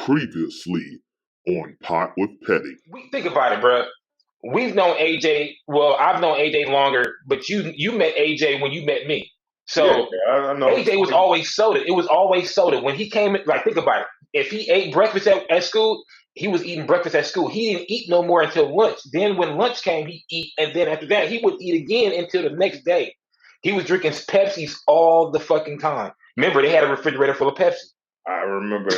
Previously on Pot with Petty. We think about it, bro. We've known AJ. Well, I've known AJ longer, but you met AJ when you met me. Yeah, So I know. AJ was always soda. It was always soda. When he came, like, think about it. If he ate breakfast at school, he was eating breakfast at school. He didn't eat no more until lunch. Then when lunch came, he'd eat, and then after that, he would eat again until the next day. He was drinking Pepsis all the fucking time. Remember, they had a refrigerator full of Pepsi. I remember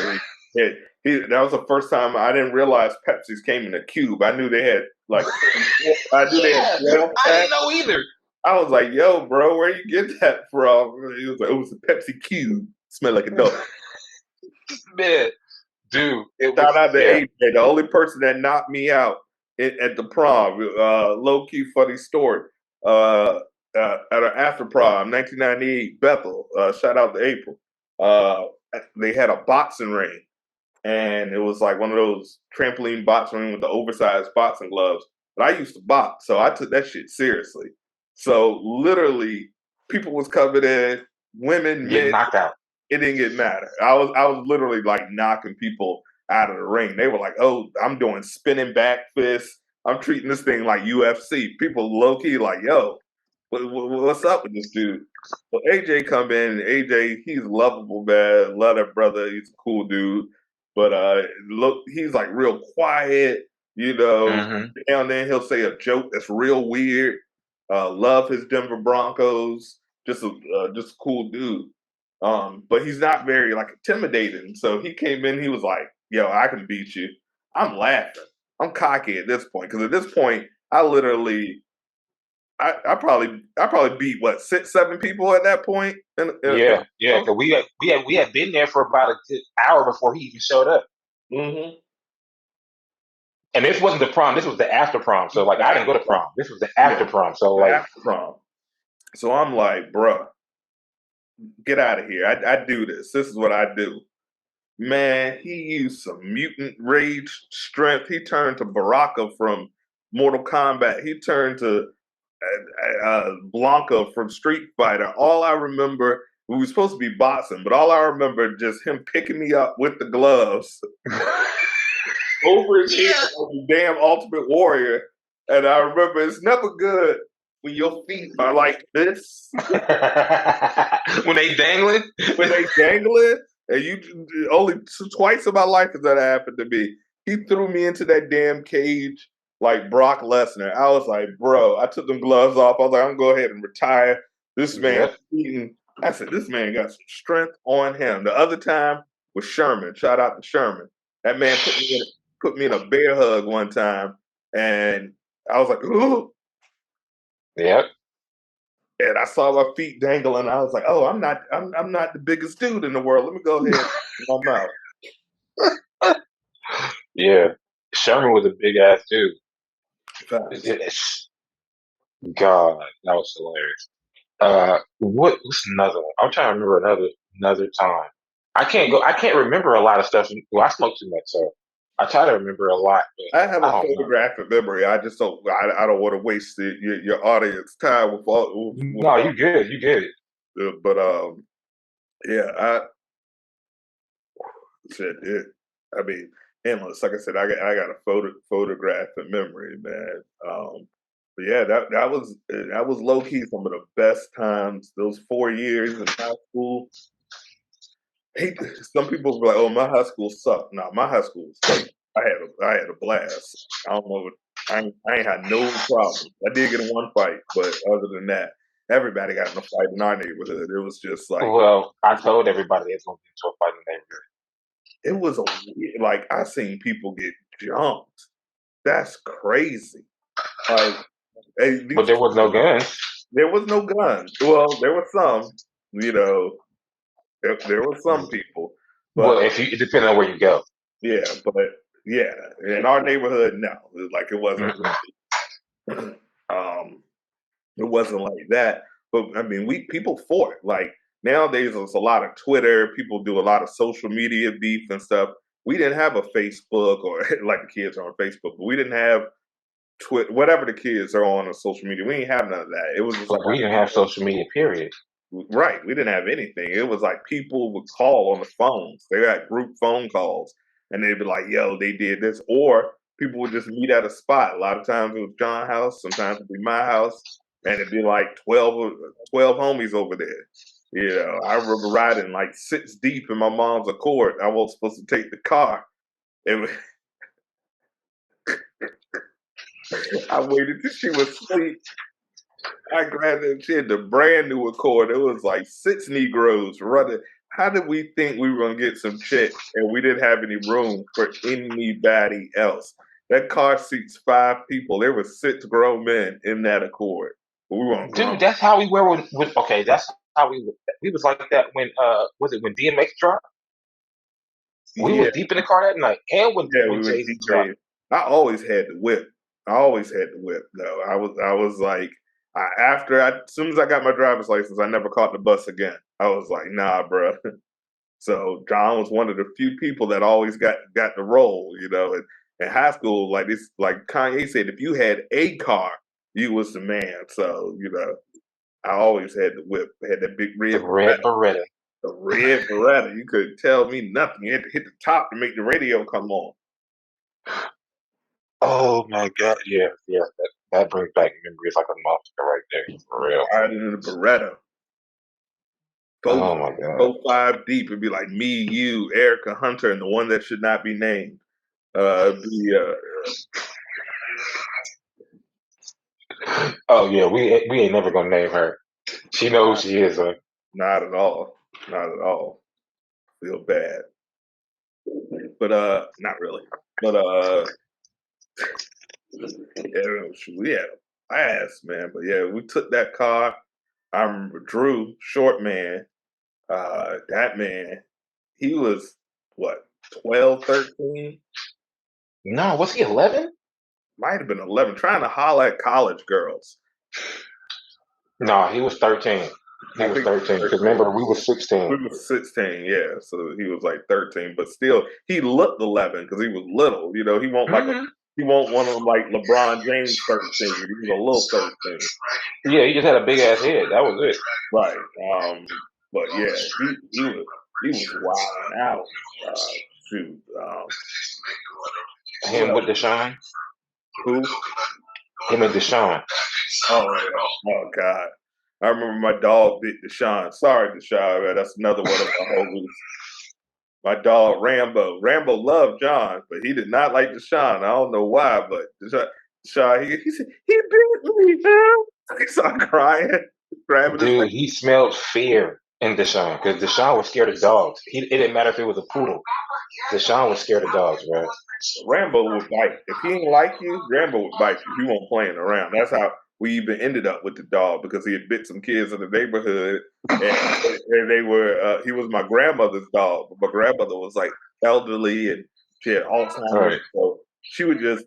that was the first time I didn't realize Pepsi's came in a cube. I knew they had like I didn't know either. I was like, "Yo, bro, where you get that from?" He was like, "It was a Pepsi cube. Smelled like a dog." Man, dude. Shout out to AJ, the only person that knocked me out at the prom. Low key funny story. At an after prom, 1998, Bethel. Shout out to April. They had a boxing ring, and it was like one of those trampoline boxing ring with the oversized boxing gloves. But I used to box, so I took that shit seriously. So literally, people was coming in, women, getting men, knocked out. It didn't get matter. I was literally like knocking people out of the ring. They were like, "Oh, I'm doing spinning back fists. I'm treating this thing like UFC." People low key like, "Yo, what's up with this dude?" Well, AJ come in. AJ, he's lovable, man. Love that brother. He's a cool dude. But look, he's like real quiet. You know, now and then he'll say a joke that's real weird. Love his Denver Broncos. Just a cool dude. But he's not very like intimidating. So he came in. He was like, "Yo, I can beat you." I'm laughing. I'm cocky at this point because at this point, I literally. I probably beat what 6-7 people at that point. Yeah. Because we had been there for about a good hour before he even showed up. Mm-hmm. And this wasn't the prom. This was the after prom. So like I didn't go to prom. This was the after prom. So like after prom. So I'm like, bruh, get out of here. I do this. This is what I do. Man, he used some mutant rage strength. He turned to Baraka from Mortal Kombat. He turned to Blanca from Street Fighter. All I remember, we were supposed to be boxing, but all I remember just him picking me up with the gloves over his head on the damn Ultimate Warrior. And I remember it's never good when your feet are like this. When they dangling? And you only twice in my life has that happened to me. He threw me into that damn cage like Brock Lesnar. I was like, bro, I took them gloves off. I was like, I'm going to go ahead and retire. This man, I said, this man got some strength on him. The other time was Sherman. Shout out to Sherman. That man put me in a bear hug one time. And I was like, ooh. Yep. And I saw my feet dangling. I was like, "Oh, I'm not the biggest dude in the world. Let me go ahead and my mouth." Yeah, Sherman was a big ass dude. God, that was hilarious. What's another one? I'm trying to remember another time. I can't remember a lot of stuff. Well, I smoke too much, so I try to remember a lot. I have a photographic memory. I just don't. I don't want to waste your audience time with all. No, you get it. But yeah, I mean, endless. Like I said, I got a photographic memory, man. But yeah, that was low key some of the best times. Those 4 years in high school. Some people be like, "Oh, my high school sucked." No, my high school was great. I had a blast. I don't know. I ain't had no problems. I did get in one fight, but other than that, everybody got in a fight in our neighborhood. It was just like, well, I told everybody it's gonna get into a fight in the neighborhood. It was like I seen people get jumped. That's crazy. Like, but there was no guns. There was no guns. Well, there were some. You know, there were some people. But, well, it depends on where you go. Yeah, but yeah, in our neighborhood, no, like it wasn't. It wasn't like that. But I mean, people fought. Like nowadays, there's a lot of Twitter. People do a lot of social media beef and stuff. We didn't have a Facebook or like the kids are on Facebook, but we didn't have Twitter. Whatever the kids are on social media, we didn't have none of that. It was just like we didn't have social media. Period. Right. We didn't have anything. It was like people would call on the phones. They had group phone calls. and they'd be like, "Yo, they did this," or people would just meet at a spot. A lot of times it was John's house, sometimes it'd be my house, and it'd be like 12 homies over there. You know, I remember riding like 6 deep in my mom's Accord. I wasn't supposed to take the car. It was, I waited till she was asleep. I grabbed it. She had the brand new Accord. It was like 6 Negroes running. How did we think we were gonna get some chicks and we didn't have any room for anybody else? That car seats 5 people. There were 6 grown men in that Accord. But we weren't grown. Dude, that's how we were with okay, that's how we was like that when was it when DMX dropped? We Yeah, was deep in the car that night. And when yeah, we when were Jay Z dropped. DJ. I always had the whip. I always had the whip though. I was like as soon as I got my driver's license, I never caught the bus again. I was like, nah, bro. So John was one of the few people that always got the role, you know. And in high school, like this, like Kanye said, if you had a car, you was the man. So you know, I always had the whip, had that big The red red Beretta, Beretta. the red Beretta. You couldn't tell me nothing. You had to hit the top to make the radio come on. Oh my god, yeah, yeah. That brings back memories like a monster right there. For real. Riding in the Beretta, Oh my god. go 5 deep. It'd be like me, you, Erica Hunter, and the one that should not be named. Oh yeah, we ain't never gonna name her. She knows who she is, huh? Not at all. Not at all. Feel bad. But not really. But we had a blast, man. But yeah, we took that car. I remember Drew, short man, that man, he was what, 12, 13? No, was he 11? Might have been 11, trying to holler at college girls. No, he was 13. He I was think 13. Because remember, we were we 16. were 16, yeah. So he was like 13, but still, he looked 11 because he was little. You know, he won't he won't one of them like LeBron James 13. He was a little 13, Yeah, he just had a big ass head. That was it. right? But yeah, he was wilding out. Shoot, Him with Deshaun. who? Him and Deshaun. Oh yeah. Oh God. I remember my dog bit Deshaun. Sorry, Deshaun, man. That's another one of my homies. My dog Rambo. Rambo loved John, but he did not like Deshaun. I don't know why, but Deshaun, he said, he bit me, man. He started crying, grabbing his Dude, he smelled fear in Deshaun. Because Deshaun was scared of dogs. It didn't matter if it was a poodle. Deshaun was scared of dogs, bro. Rambo would bite. If he didn't like you, Rambo would bite you. He won't playing around. That's how we even ended up with the dog, because he had bit some kids in the neighborhood, and they were. He was my grandmother's dog, but my grandmother was like elderly and she had Alzheimer's, Right. so she would just,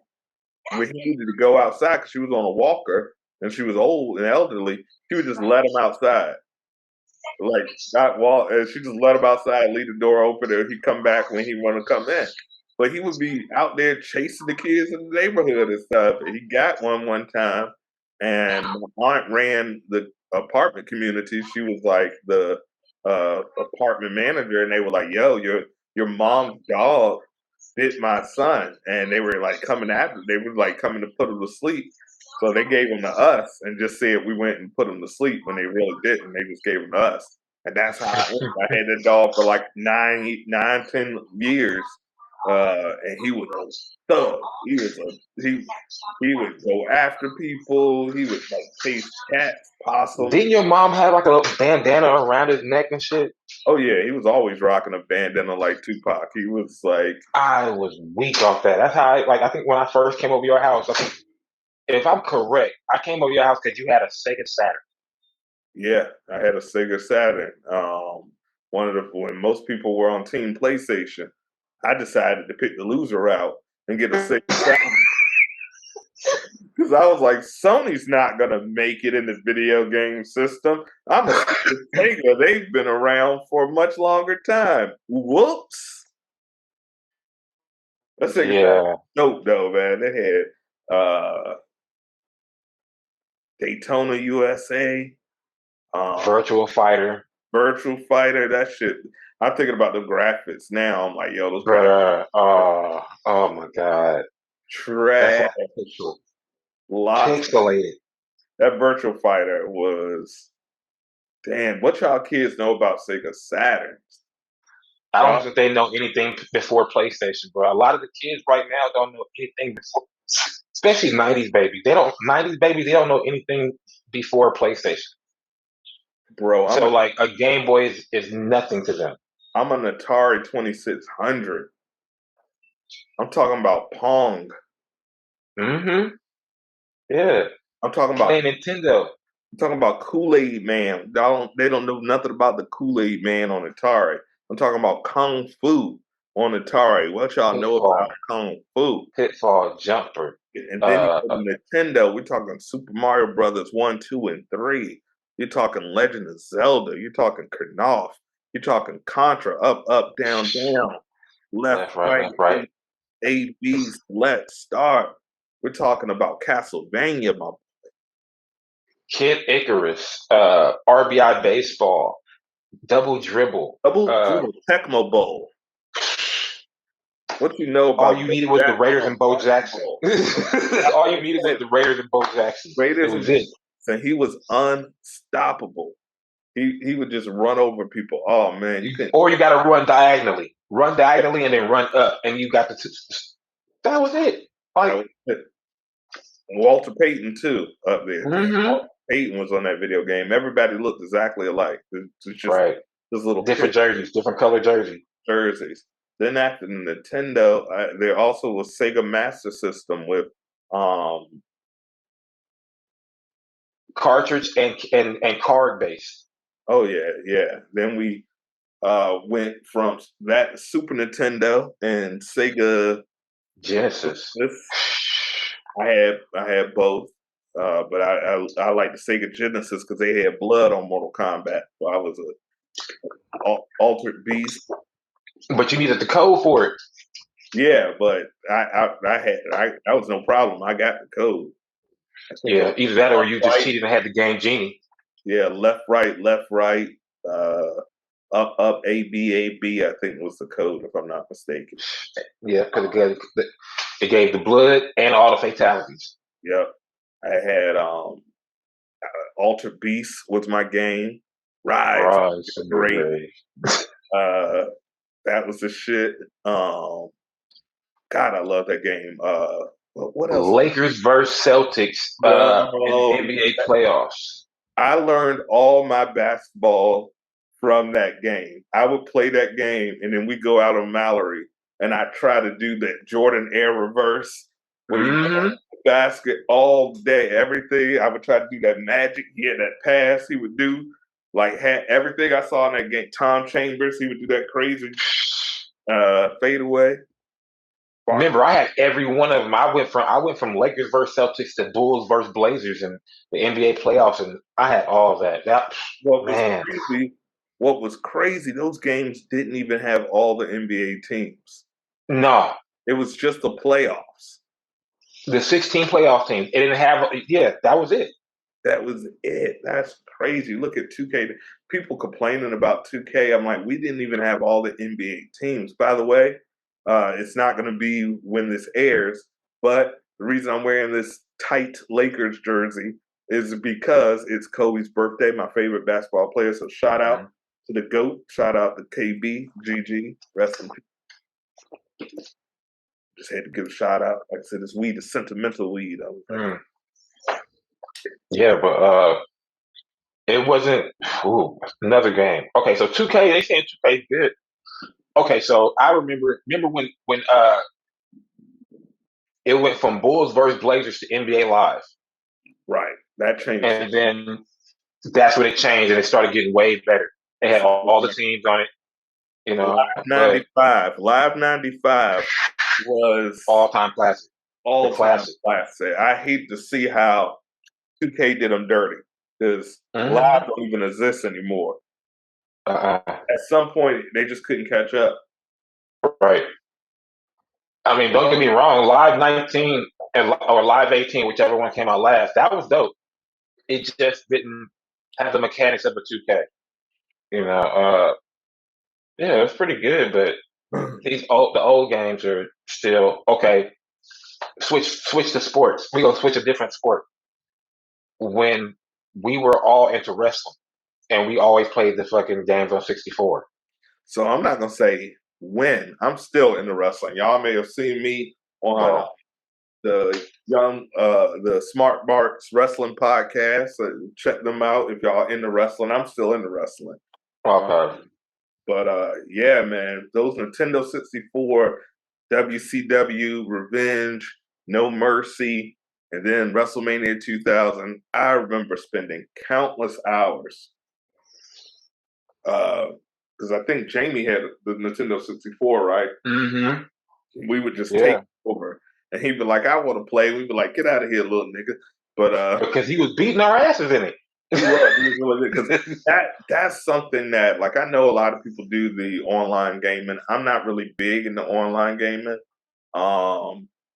when he needed to go outside because she was on a walker and she was old and elderly, she would just let him outside. Like not walk, and she just let him outside, leave the door open, and he'd come back when he wanted to come in. But he would be out there chasing the kids in the neighborhood and stuff. And he got one time, and my aunt ran the apartment community. She was like the apartment manager, and they were like, "Yo, your mom's dog bit my son," and they were like coming after. They were like coming to put him to sleep. So they gave him to us and just said we went and put him to sleep when they really didn't. They just gave him to us. And that's how I had that dog for like 10 years. And he was a thug. He would go after people. He would like chase cats, possums. Didn't your mom have like a bandana around his neck and shit? Oh yeah, he was always rocking a bandana like Tupac. He was like, I was weak off that. That's how I think when I first came over your house, I think, if I'm correct, I came over your house because you had a Sega Saturn. yeah, I had a Sega Saturn. When most people were on Team PlayStation, I decided to pick the loser route and get a Sega Saturn. Because I was like, Sony's not going to make it in the video game system. I'm a Sega. They've been around for a much longer time. Whoops. That Sega Saturn dope, though, man. They had Daytona USA. Virtual Fighter. Virtual Fighter, that shit. I'm thinking about the graphics now. I'm like, yo, those graphics Bruh, oh my god, that's trash. like Lots. pixelated. That Virtual Fighter was damn. What y'all kids know about Sega Saturn? I don't Y'all, think they know anything before PlayStation, bro. A lot of the kids right now don't know anything before, especially '90s babies. They don't '90s babies. They don't know anything before PlayStation. bro, So like a Game Boy is nothing to them. I'm an Atari 2600. I'm talking about Pong. Mm-hmm. Yeah. I'm talking Play about Nintendo. Kool-Aid Man. They don't know nothing about the Kool-Aid Man on Atari. I'm talking about Kung Fu on Atari. What y'all know Pitfall. about Kung Fu? Pitfall Jumper. And then you go to Nintendo. We're talking Super Mario Brothers 1, 2, and 3. You're talking Legend of Zelda. You're talking Knopf. You're talking Contra. Up, up, down, down. Left, right, left, right. A, B, select, start. We're talking about Castlevania, my Kid Icarus. RBI Baseball. Double Dribble. double dribble Tecmo Bowl. What you know about All you needed was the Raiders and Bo Jackson. All you needed was the Raiders and Bo Jackson. Raiders It was it. And he was unstoppable. He would just run over people. Oh man, you can. Or you got to run diagonally and then run up, and you got the. That was it. Like, Walter Payton too up there. mm-hmm. Payton was on that video game. Everybody looked exactly alike. It's just Right. this little Different jerseys, different color jerseys. Then after Nintendo, there also was Sega Master System with cartridge and card based. Oh yeah. Then we went from that Super Nintendo and Sega Genesis. I had both, but I like the Sega Genesis because they had blood on Mortal Kombat. So I was a altered beast. But you needed the code for it. Yeah, but I was no problem. I got the code. Yeah, either that or you just cheated and had the game Genie. Yeah, left, right, up, A, B, I think was the code, if I'm not mistaken. Yeah, because it gave the blood and all the fatalities. Yep. I had Altered Beast was my game. Rise. Great. That was the shit. God, I love that game. What else? Lakers versus Celtics in the NBA playoffs. I learned all my basketball from that game. I would play that game, and then we go out on Mallory, and I try to do that Jordan Air reverse where you basket all day, everything. I would try to do that magic. He had that pass he would do. Like had everything I saw in that game. Tom Chambers, he would do that crazy fadeaway. Remember, I had every one of them. I went from Lakers versus Celtics to Bulls versus Blazers in the NBA playoffs, and I had all of that. What was crazy, those games didn't even have all the NBA teams. No. It was just the playoffs. The 16 playoff teams. It didn't have, that was it. That was it. That's crazy. Look at 2K. People complaining about 2K. I'm like, we didn't even have all the NBA teams. By the way, it's not going to be when this airs, but the reason I'm wearing this tight Lakers jersey is because it's Kobe's birthday, my favorite basketball player. So shout out to the GOAT. Shout out to KB, GG. Rest in peace. Just had to give a shout out. Like I said, this weed is sentimental weed. Yeah, but it wasn't another game. Okay, so 2K, they saying 2K good. Okay, so I remember when it went from Bulls versus Blazers to NBA Live. Right. That changed. And then that's when it changed and it started getting way better. They had all the teams on it. You know, Live 95 was all-time classic. Classic. I hate to see how 2K did them dirty because Live don't even exist anymore. At some point, they just couldn't catch up. Right. I mean, don't get me wrong. Live 19 or Live 18, whichever one came out last, that was dope. It just didn't have the mechanics of a 2K. You know, Yeah, it's pretty good, but the old games are still okay. Switch to sports. We gonna switch a different sport. When we were all into wrestling, and we always played the fucking games on 64. So I'm not gonna say when. I'm still into wrestling. Y'all may have seen me on Well, the Smart Barks Wrestling podcast. Check them out if y'all into wrestling. I'm still into wrestling. okay. But yeah, man, those Nintendo 64, WCW, Revenge, No Mercy, and then WrestleMania 2000. I remember spending countless hours. Because I think Jamie had the Nintendo 64, right? Mm-hmm. We would just take Yeah, over, and he'd be like, "I want to play." We'd be like, "Get out of here, little nigga!" But because he was beating our asses in it. he was really good because that's something that, like, I know a lot of people do the online gaming. I'm not really big into online gaming.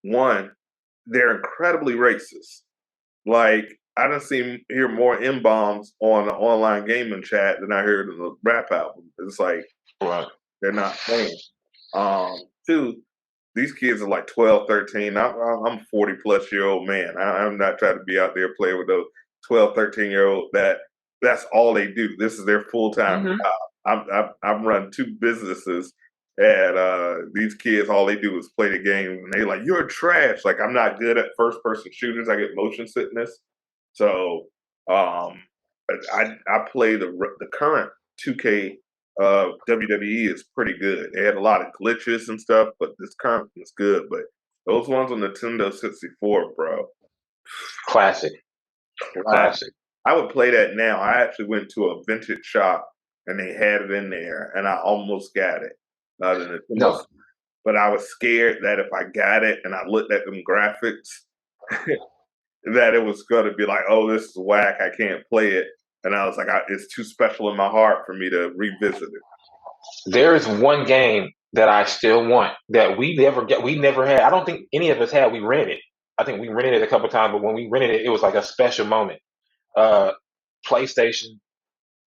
One, they're incredibly racist. Like, I done hear more M bombs on the online gaming chat than I heard in the rap album. It's like Right. they're not playing. Two, these kids are like 12, 13. I'm a 40 plus year old man. I'm not trying to be out there playing with those 12, 13-year-old that's all they do. This is their full time Mm-hmm. job. I'm running two businesses, and these kids, all they do is play the game, and they like, you're trash. Like, I'm not good at first person shooters. I get motion sickness. So I play the current 2K. WWE is pretty good. They had a lot of glitches and stuff, but this current is good. But those ones on Nintendo 64, bro, Classic. Classic. I would play that now. I actually went to a vintage shop and they had it in there, and I almost got it. The Nintendo, No. but I was scared that if I got it and I looked at them graphics, that it was going to be like, oh, this is whack. I can't play it. And I was like, it's too special in my heart for me to revisit it. There is one game that I still want that we never get. We never had. I don't think any of us had. We rented. I think we rented it a couple times, but when we rented it, it was like a special moment. Uh, PlayStation,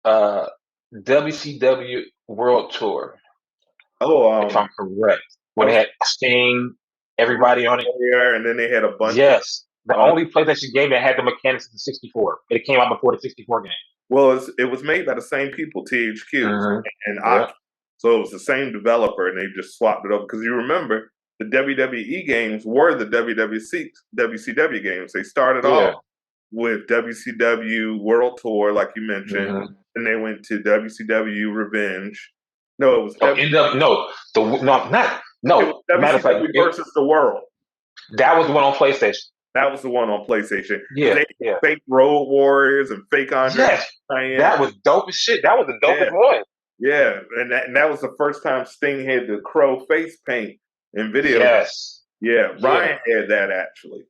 uh, WCW World Tour, Oh, if I'm correct. When they had Sting, everybody on it. and then they had a bunch. Yes, the of, only PlayStation game that had the mechanics of the 64. It came out before the 64 game. Well, it was made by the same people, THQ and Yeah. Aki. So it was the same developer, and they just swapped it over. Because you remember, the WWE games were the WCW games. They started off with WCW World Tour, like you mentioned, and they went to WCW Revenge. No, it was Matter of fact, WCW versus the World. that was the one on PlayStation. That was the one on PlayStation. Yeah, they had fake Road Warriors and fake Andre. Yes, that was dope as shit. That was the dopest one. Yeah, and that was the first time Sting had the crow face paint in video. Yes. Yeah, Ryan had that actually.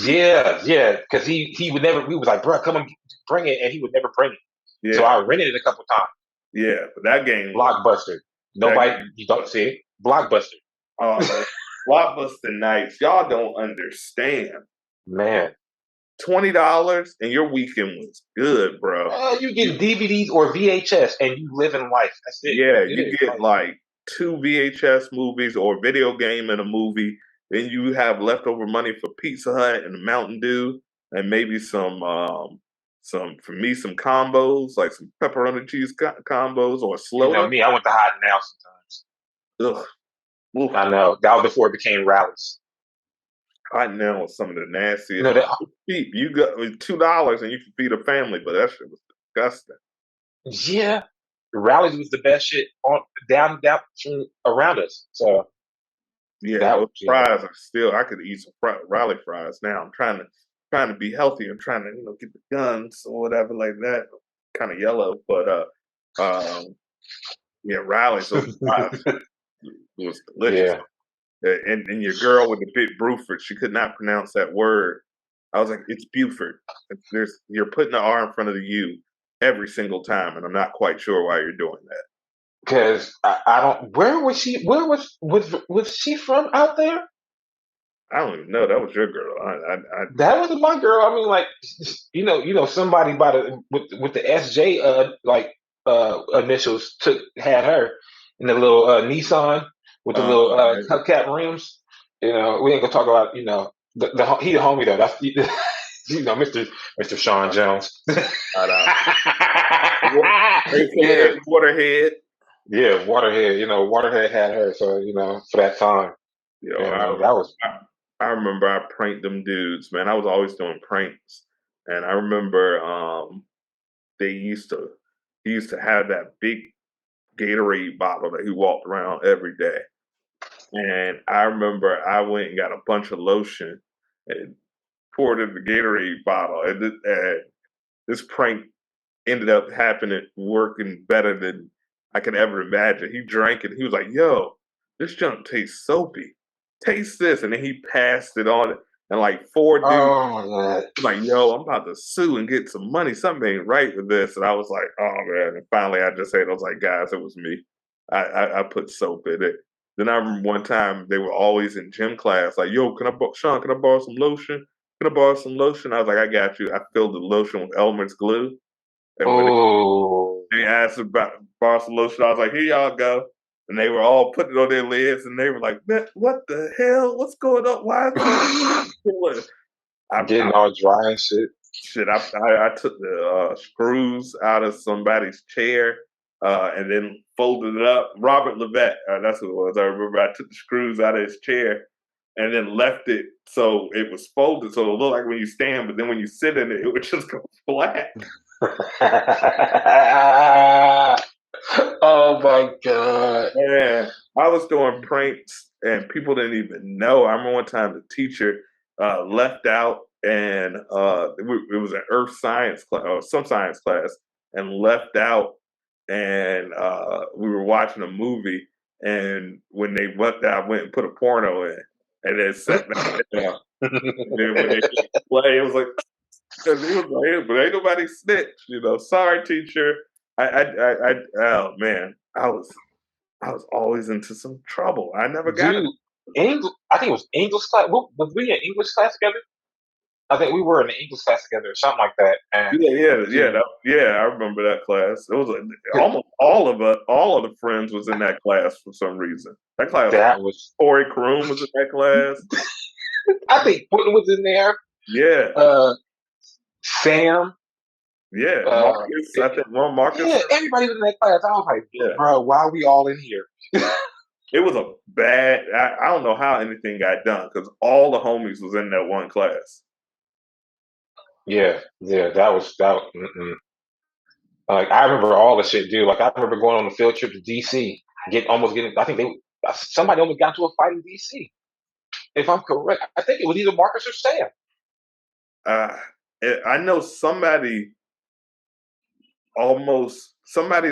Yeah, because he would never. We was like, bro, come and bring it, and he would never bring it. Yeah. So I rented it a couple times. Yeah, but that game, Blockbuster. Nobody, you don't see it. Blockbuster. Blockbuster nights. Y'all don't understand, man. $20 and your weekend was good, bro. You get DVDs or VHS and you live in life. That's it. Yeah, you get like 2 VHS movies or video game and a movie. Then you have leftover money for Pizza Hut and Mountain Dew and maybe some combos, like some pepperoni cheese combos or slow. You know me, I went to Hot Now sometimes. Ugh. Oof. I know. That was before it became rallies. Hot Now was some of the nastiest. Cheap. You got $2 and you can feed a family, but that shit was disgusting. Yeah. Rallies was the best shit down around us. So yeah, fries are still. I could eat some rally fries now. I'm trying to be healthy. I'm trying to get the guns or whatever like that. Kind of yellow, but yeah, rallies was delicious. Yeah. And your girl with the big Bruford, she could not pronounce that word. I was like, it's Buford. You're putting the R in front of the U every single time, and I'm not quite sure why you're doing that. Because I don't. Where was she? Where was she from out there? I don't even know. That was your girl. That wasn't my girl. I mean, like, somebody by with the SJ initials had her. in the little Nissan with the little Right. hubcap rims. You know, we ain't gonna talk about he the homie though. That's Mr. Sean Jones. Shout out. Yeah, Waterhead. yeah, Waterhead. You know, Waterhead had her, so for that time, Yo, that was I remember I pranked them dudes, man. I was always doing pranks. And I remember he used to have that big Gatorade bottle that he walked around every day. And I remember I went and got a bunch of lotion and poured in the Gatorade bottle. And this prank ended up working better than I could ever imagine. He drank it. He was like, "Yo, this junk tastes soapy. Taste this." And then he passed it on. And like 4 dudes oh my god. like, "Yo, I'm about to sue and get some money. Something ain't right with this." And I was like, "Oh man!" And finally, I just said, "I was like, guys, it was me. I put soap in it." Then I remember one time they were always in gym class, like, "Yo, Sean, can I borrow some lotion? Can I borrow some lotion?" I was like, "I got you." I filled the lotion with Elmer's glue, and when Oh, they asked about borrow some lotion, I was like, "Here y'all go." And they were all putting it on their lids, and they were like, "Man, what the hell? What's going on? Why is it?" I getting all dry and shit. Shit, I took the screws out of somebody's chair and then folded it up. Robert Levette, that's who it was. I remember I took the screws out of his chair and then left it so it was folded, so it looked like when you stand, but then when you sit in it, it would just go flat. Oh my god. Man, I was doing pranks and people didn't even know. I remember one time the teacher left out and it was an earth science class or some science class and left out and we were watching a movie and when they went I went and put a porno in and then sat back down. And then when they play, it was like, because he was like, but ain't nobody snitch, Sorry, teacher. Oh man, I was always into some trouble. I never got it. Dude, I think it was English class. Was we in English class together? I think we were in the English class together or something like that. And Yeah. I remember that class. It was almost all of the friends was in that class for some reason. That class, that was Corey Kroom was in that class. I think Putin was in there. Yeah, Sam. yeah. Marcus, I think Marcus. Yeah, everybody was in that class. I was like, Yeah. bro, why are we all in here? It was a bad. I don't know how anything got done because all the homies was in that one class. Yeah, that was. Like I remember all the shit, dude. Like I remember going on a field trip to DC, almost getting. I think somebody almost got into a fight in DC. If I'm correct, I think it was either Marcus or Sam. I know somebody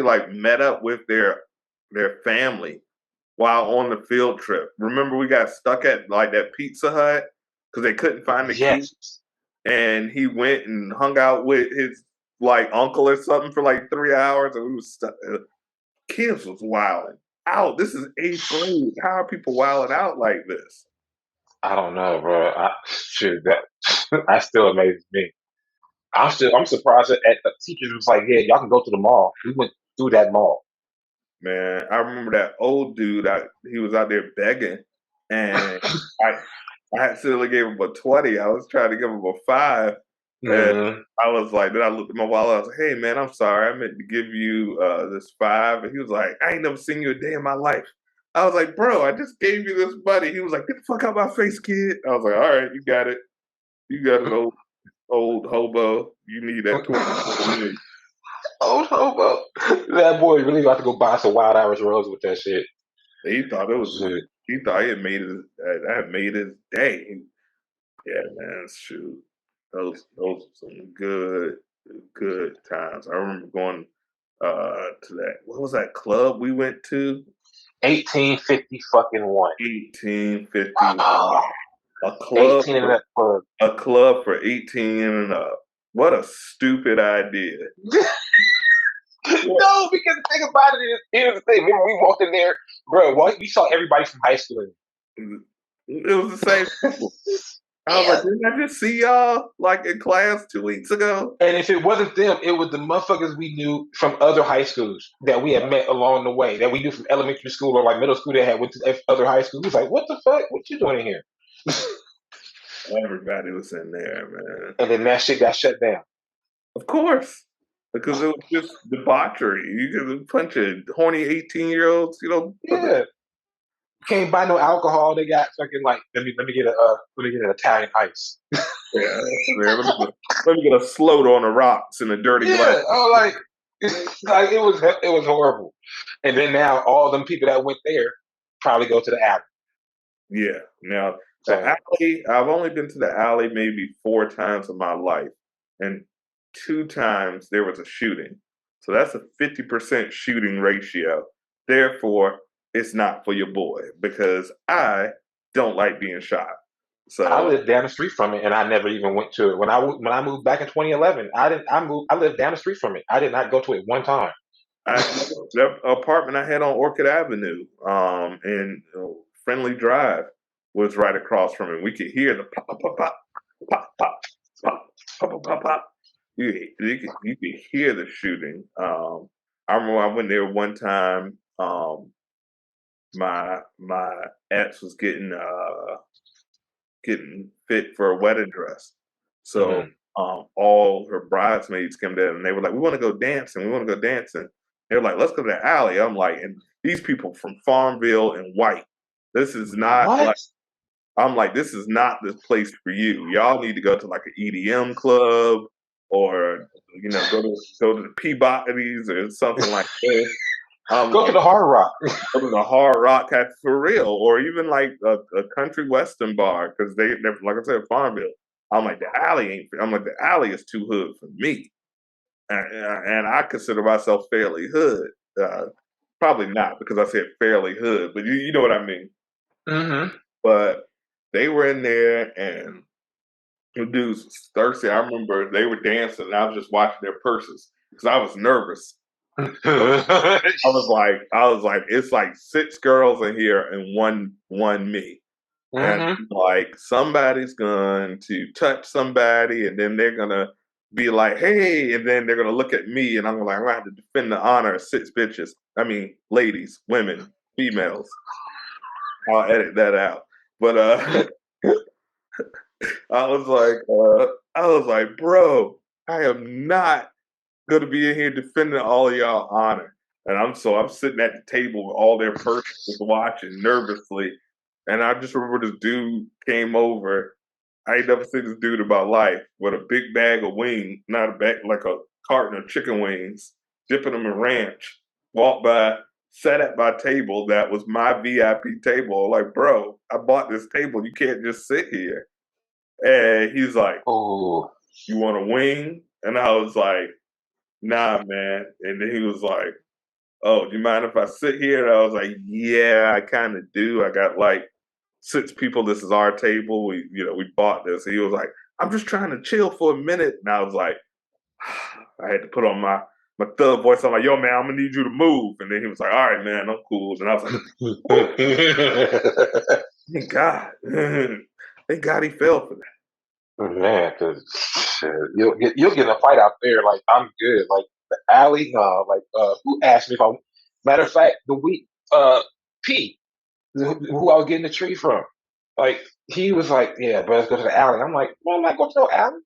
like met up with their family while on the field trip. Remember, we got stuck at like that Pizza Hut because they couldn't find the key, and he went and hung out with his like uncle or something for like 3 hours, and we was stuck. Kids was wilding out. This is 8th grade. How are people wilding out like this? I don't know, bro. That still amazes me. I'm surprised that the teachers was like, "Yeah, y'all can go to the mall." We went through that mall. Man, I remember that old dude. He was out there begging, and I accidentally gave him a 20. I was trying to give him a 5, and I was like, then I looked at my wallet. I was like, "Hey, man, I'm sorry. I meant to give you this 5." And he was like, "I ain't never seen you a day in my life." I was like, "Bro, I just gave you this money." He was like, "Get the fuck out of my face, kid." I was like, "All right, you got it. You got it, old hobo. You need that 20." Old hobo. That boy really got to go buy some Wild Irish Rose with that shit. He thought it was. Shit. He thought it made his. That made his day. Yeah, man. Shoot, those were some good times. I remember going to that. What was that club we went to? 1850 fucking 1. 1850. Oh, A club. 18 in that club. A club for 18 and up. What a stupid idea. No, because the thing about it is, here's the thing. Remember, we walked in there, bro. We saw everybody from high school. It was the same people. I was like, Yeah. didn't I just see y'all like in class 2 weeks ago? And if it wasn't them, it was the motherfuckers we knew from other high schools that we had met along the way, that we knew from elementary school or like middle school that had went to other high schools. It was like, what the fuck? What you doing in here? Everybody was in there, man. And then that shit got shut down. Of course. Because it was just debauchery. You get a bunch of horny 18-year-olds, Yeah. Can't buy no alcohol. They got fucking like let me get an Italian ice. Yeah, man. Let me get a float on the rocks in a dirty Yeah. glass. Oh, like it was horrible. And then now all them people that went there probably go to the alley. Yeah. Now the So alley, I've only been to the alley maybe 4 times in my life. And 2 times there was a shooting. So that's a 50% shooting ratio. Therefore, it's not for your boy because I don't like being shot. I So lived down the street from it, and I never even went to it. When I moved back in 2011, I lived down the street from it. I did not go to it one time. that apartment I had on Orchid Avenue, and Friendly Drive was right across from it. We could hear the pop, pop, pop, pop, pop, pop, pop, pop, pop, pop, pop. You could hear the shooting. I remember I went there one time. My ex was getting fit for a wedding dress, so Mhm. all her bridesmaids came down and they were like, "We want to go dancing. We want to go dancing." They were like, "Let's go to the alley." I'm like, and these people from Farmville and White. This is not What? like I'm like, this is not the place for you. Y'all need to go to like an EDM club or go to the Peabody's or something like this. I'm Go to like, the Hard Rock. go to the Hard Rock Cafe for real, or even like a country western bar because they're like I said, Farmville. I'm like the alley ain't. I'm like the alley is too hood for me, and I consider myself fairly hood. Probably not because I said fairly hood, but you know what I mean. Mm-hmm. But they were in there and the dudes was thirsty. I remember they were dancing and I was just watching their purses because I was nervous. I was like, it's like 6 girls in here and one me. And Mm-hmm. like somebody's going to touch somebody and then they're gonna be like, hey, and then they're gonna look at me and I'm like, I'm gonna have to defend the honor of 6 bitches. I mean, ladies, women, females. I'll edit that out. But I was like, bro, I am not gonna be in here defending all of y'all honor. And I'm sitting at the table with all their persons watching nervously. And I just remember this dude came over. I ain't never seen this dude in my life with a big bag of wings, not a bag, like a carton of chicken wings, dipping them in ranch, walked by, sat at my table that was my VIP table. Like, bro, I bought this table. You can't just sit here. And he's like, Oh. you want a wing? And I was like, nah, man. And then he was like, oh, do you mind if I sit here? And I was like, yeah, I kind of do. I got like 6 people. This is our table. We bought this. And he was like, I'm just trying to chill for a minute. And I was like, I had to put on my thug voice. I'm like, yo, man, I'm gonna need you to move. And then he was like, all right, man, I'm cool. And I was like, thank God. Thank God he fell for that. Man, because you'll get in a fight out there. Like I'm good. Like the alley. Who asked me if I? Matter of fact, the week P, who I was getting the tree from, like he was like, yeah, but let's go to the alley. I'm like, well, I'm not going to no alley.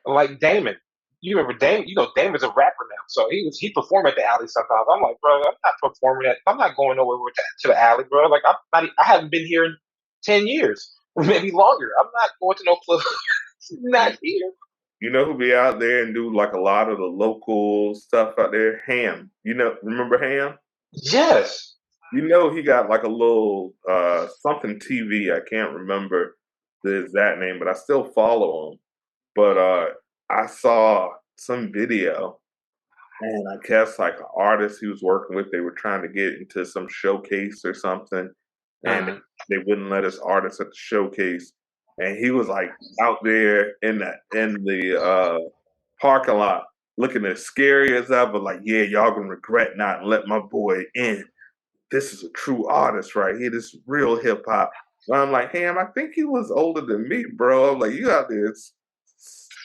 Like Damon, you remember Damon? You know Damon's a rapper now, so he performed at the alley sometimes. I'm like, bro, I'm not performing at. I'm not going nowhere to the alley, bro. Like I haven't been here in 10 years, maybe longer. I'm not going to no club. Not here. You know who be out there and do like a lot of the local stuff out there? Ham. Remember Ham? Yes. You know he got like a little something TV. I can't remember the exact name, but I still follow him. But I saw some video, and I guess like an artist he was working with, they were trying to get into some showcase or something, and Mhm. they wouldn't let his artist at the showcase, and he was like out there in the parking lot looking as scary as ever. Like, yeah, y'all gonna regret not let my boy in. This is a true artist right here. This is real hip hop. And I'm like, Ham, I think he was older than me, bro. I'm like, you out there,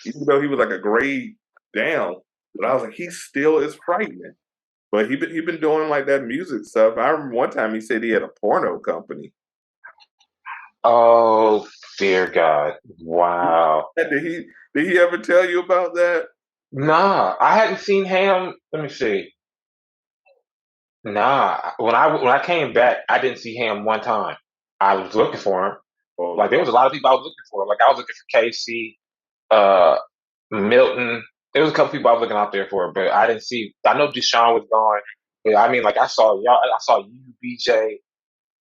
even though he was like a grade down, but I was like, he still is frightening. But he been doing like that music stuff. I remember one time he said he had a porno company. Oh dear God! Wow. Did he ever tell you about that? Nah, I hadn't seen Ham. Let me see. Nah, when I came back, I didn't see Ham one time. I was looking for him. Oh Like there no. was a lot of people I was looking for. Like I was looking for Casey, uh, Milton. There was a couple people I was looking out there for, but I didn't see. I know Deshaun was gone. But I mean, like I saw y'all. I saw you, BJ,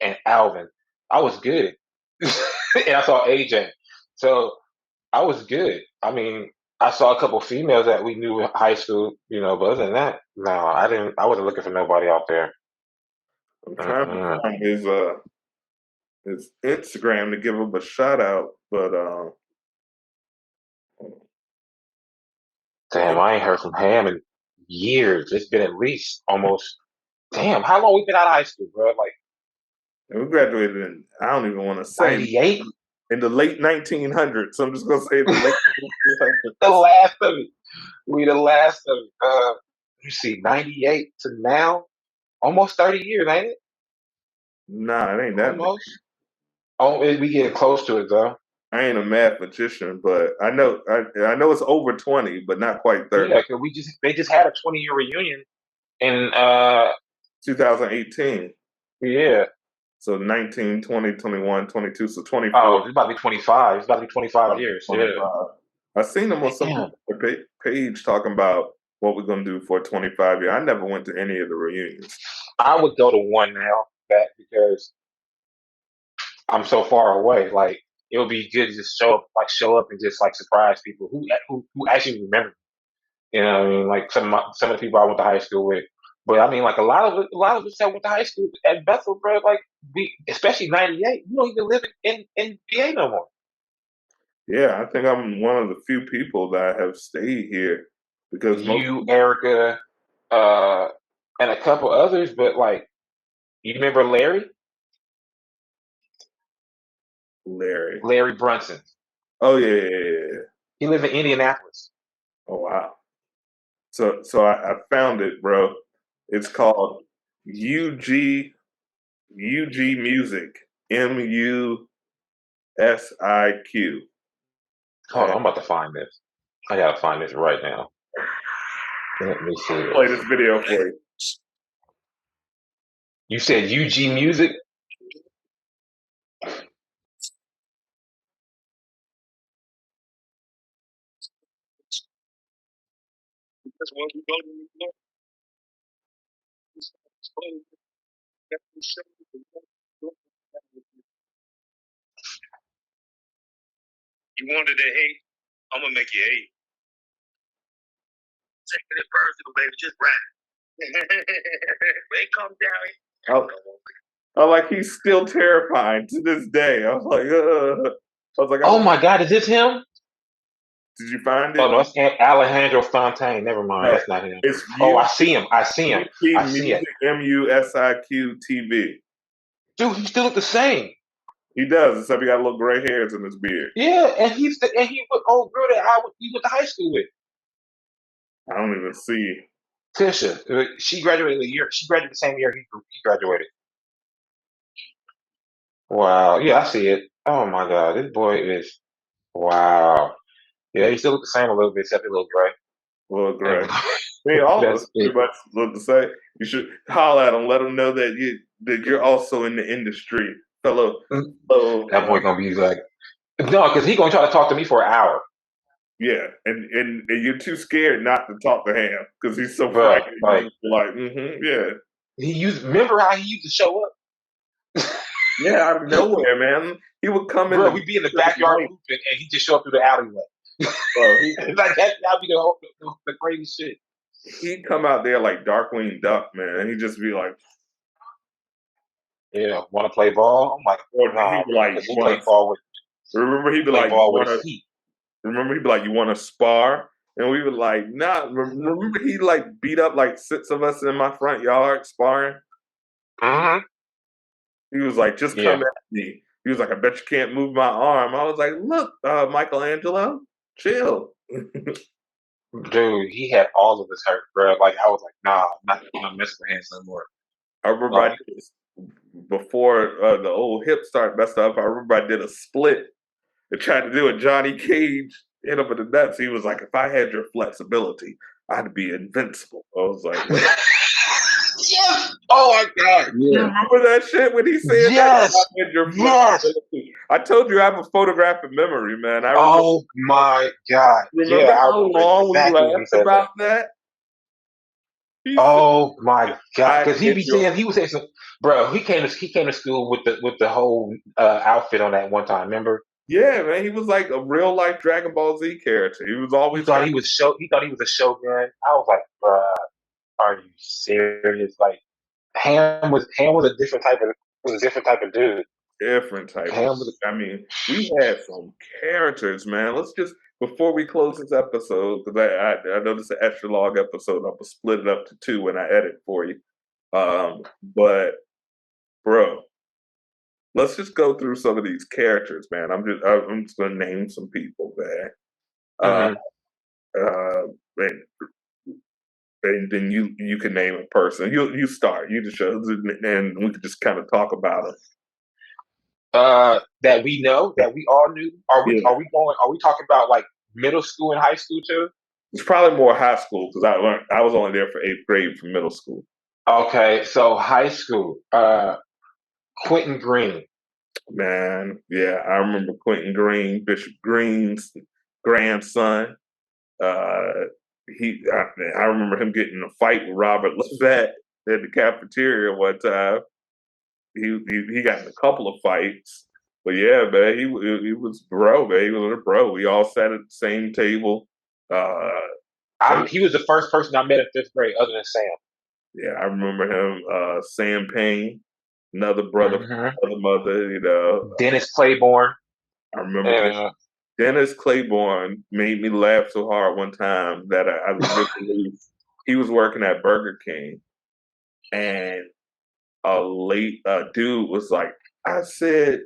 and Alvin. I was good, and I saw AJ. So I was good. I mean, I saw a couple females that we knew in high school, but other than that, no, I didn't. I wasn't looking for nobody out there. I'm trying to Mm-mm. find his Instagram to give him a shout out, but Damn, I ain't heard from Ham in years. It's been at least almost. Damn, how long we been out of high school, bro? Like we graduated in, I don't even want to say, 98. in the late 1900s. So I'm just gonna say the late 1900s. The last of it. We the last of it. You see, 98 to now, almost 30 years, ain't it? Nah, it ain't that bad. Almost. Oh, we getting close to it though. I ain't a mathematician, but I know it's over 20, but not quite 30. Yeah, because they just had a 20-year reunion in 2018. yeah. So 19, 20, 21, 22, so 24. Oh, it's about to be 25. It's about to be 25 years. Yeah. 25. I seen them on some Damn. page talking about what we're gonna do for 25 year. I never went to any of the reunions. I would go to one now back because I'm so far away. Like it would be good to just show up and just like surprise people who actually remember me. You know what I mean? Like some of the people I went to high school with. But I mean, like a lot of us that went to high school at Bethel, bro. Like especially '98, you don't even live in PA no more. Yeah, I think I'm one of the few people that have stayed here because most You, Erica, uh, and a couple others. But like, you remember Larry? Larry. Larry Brunson. Oh yeah. He lived in Indianapolis. Oh wow. So I found it, bro. It's called UG Music. MUSIQ. Hold on, I'm about to find this. I gotta find this right now. Let me see Play this. this video for you. You said UG Music? Because when we go to New York, it's closed. That will show you the work. You wanted to hate? I'm gonna make you hate. Taking it personal, baby. Just rap. They come down. I like he's still terrifying to this day. I was like, Oh my God, is this him? did you find it? Oh no, it's Alejandro Fontaine. Never mind, No, that's not him. it's Oh, I see him. I see him. I see Music, it. MUSIQ TV. Dude, he still look the same. He does, except he got little gray hairs in his beard. Yeah, and he with old girl that we went to high school with. I don't even see. Tisha. She graduated the year. She graduated the same year he graduated. Wow. Yeah, I see it. Oh my God, this boy is wow. Yeah, he still look the same a little bit, except a little gray. Little gray. And- I mean, all of That's us pretty it. much look the same. You should holler at him, let him know that you're also in the industry, fellow. That boy gonna be like, no, because he gonna try to talk to me for an hour. Yeah, and you're too scared not to talk to him because he's so Bruh, frightened. like You're like, yeah. remember how he used to show up? Yeah, out of nowhere, man. He would come in. Bro, we'd be in the backyard hooping, and he'd just show up through the alleyway. Like that'd be the crazy shit. He'd come out there like Darkwing Duck, man, and he'd just be like, Yeah, want to play ball? I'm like, or nah, he'd be like, because he played ball with remember he'd be play like, ball with his feet. remember he'd be like, you want to spar? And we were like, nah. Remember he like beat up like 6 of us in my front yard sparring. Mm-hmm. He was like, just come Yeah. at me. He was like, I bet you can't move my arm. I was like, look, Michelangelo, chill. Dude, he had all of his hurt, bro. Like I was like, nah, I'm not messing with hands no more. I remember I did this before the old hip started messed up. I remember I did a split and tried to do a Johnny Cage, hit him in the nuts. He was like, if I had your flexibility, I'd be invincible. I was like, what? Yes. Oh my god. You Yeah. remember that shit when he said Yes. that? I had your Yes. flexibility. I told you I have a photographic memory, man. I remember, Oh my god. remember Yeah, I how remember long we exactly when he laughed said that. about that? He said, Oh my god. I Because had your he was saying some, bro. He came to school with the whole outfit on that one time. Remember? yeah, man. He was like a real life Dragon Ball Z character. He was He always thought trying. he was a Shogun. I was like, bro, are you serious? Like Ham was a different type of dude. Different type Ham of. was I mean, we had some characters, man. Let's just before we close this episode, because I know this is an extra long episode. I'm gonna split it up to two when I edit for you. But bro, let's just go through some of these characters, man. I'm just gonna name some people, man. Uh, mhm. and, and then you can name a person. You start. You just show, and we can just kind of talk about them. That we know, that we all knew. Are we Yeah. are we talking about like middle school and high school too? It's probably more high school because I was only there for 8th grade for middle school. Okay, so high school. Quentin Green. Man, yeah, I remember Quentin Green, Bishop Green's grandson. Uh, I remember him getting in a fight with Robert Levesque at the cafeteria one time. He got in a couple of fights, but yeah, man, he was bro, man. He was a bro. We all sat at the same table. He was the first person I met in 5th grade, other than Sam. Yeah, I remember him. Sam Payne, another brother from Mhm. another mother. You know, Dennis Claiborne. I remember And Dennis Claiborne made me laugh so hard one time that I literally he was working at Burger King, and a dude was like, I said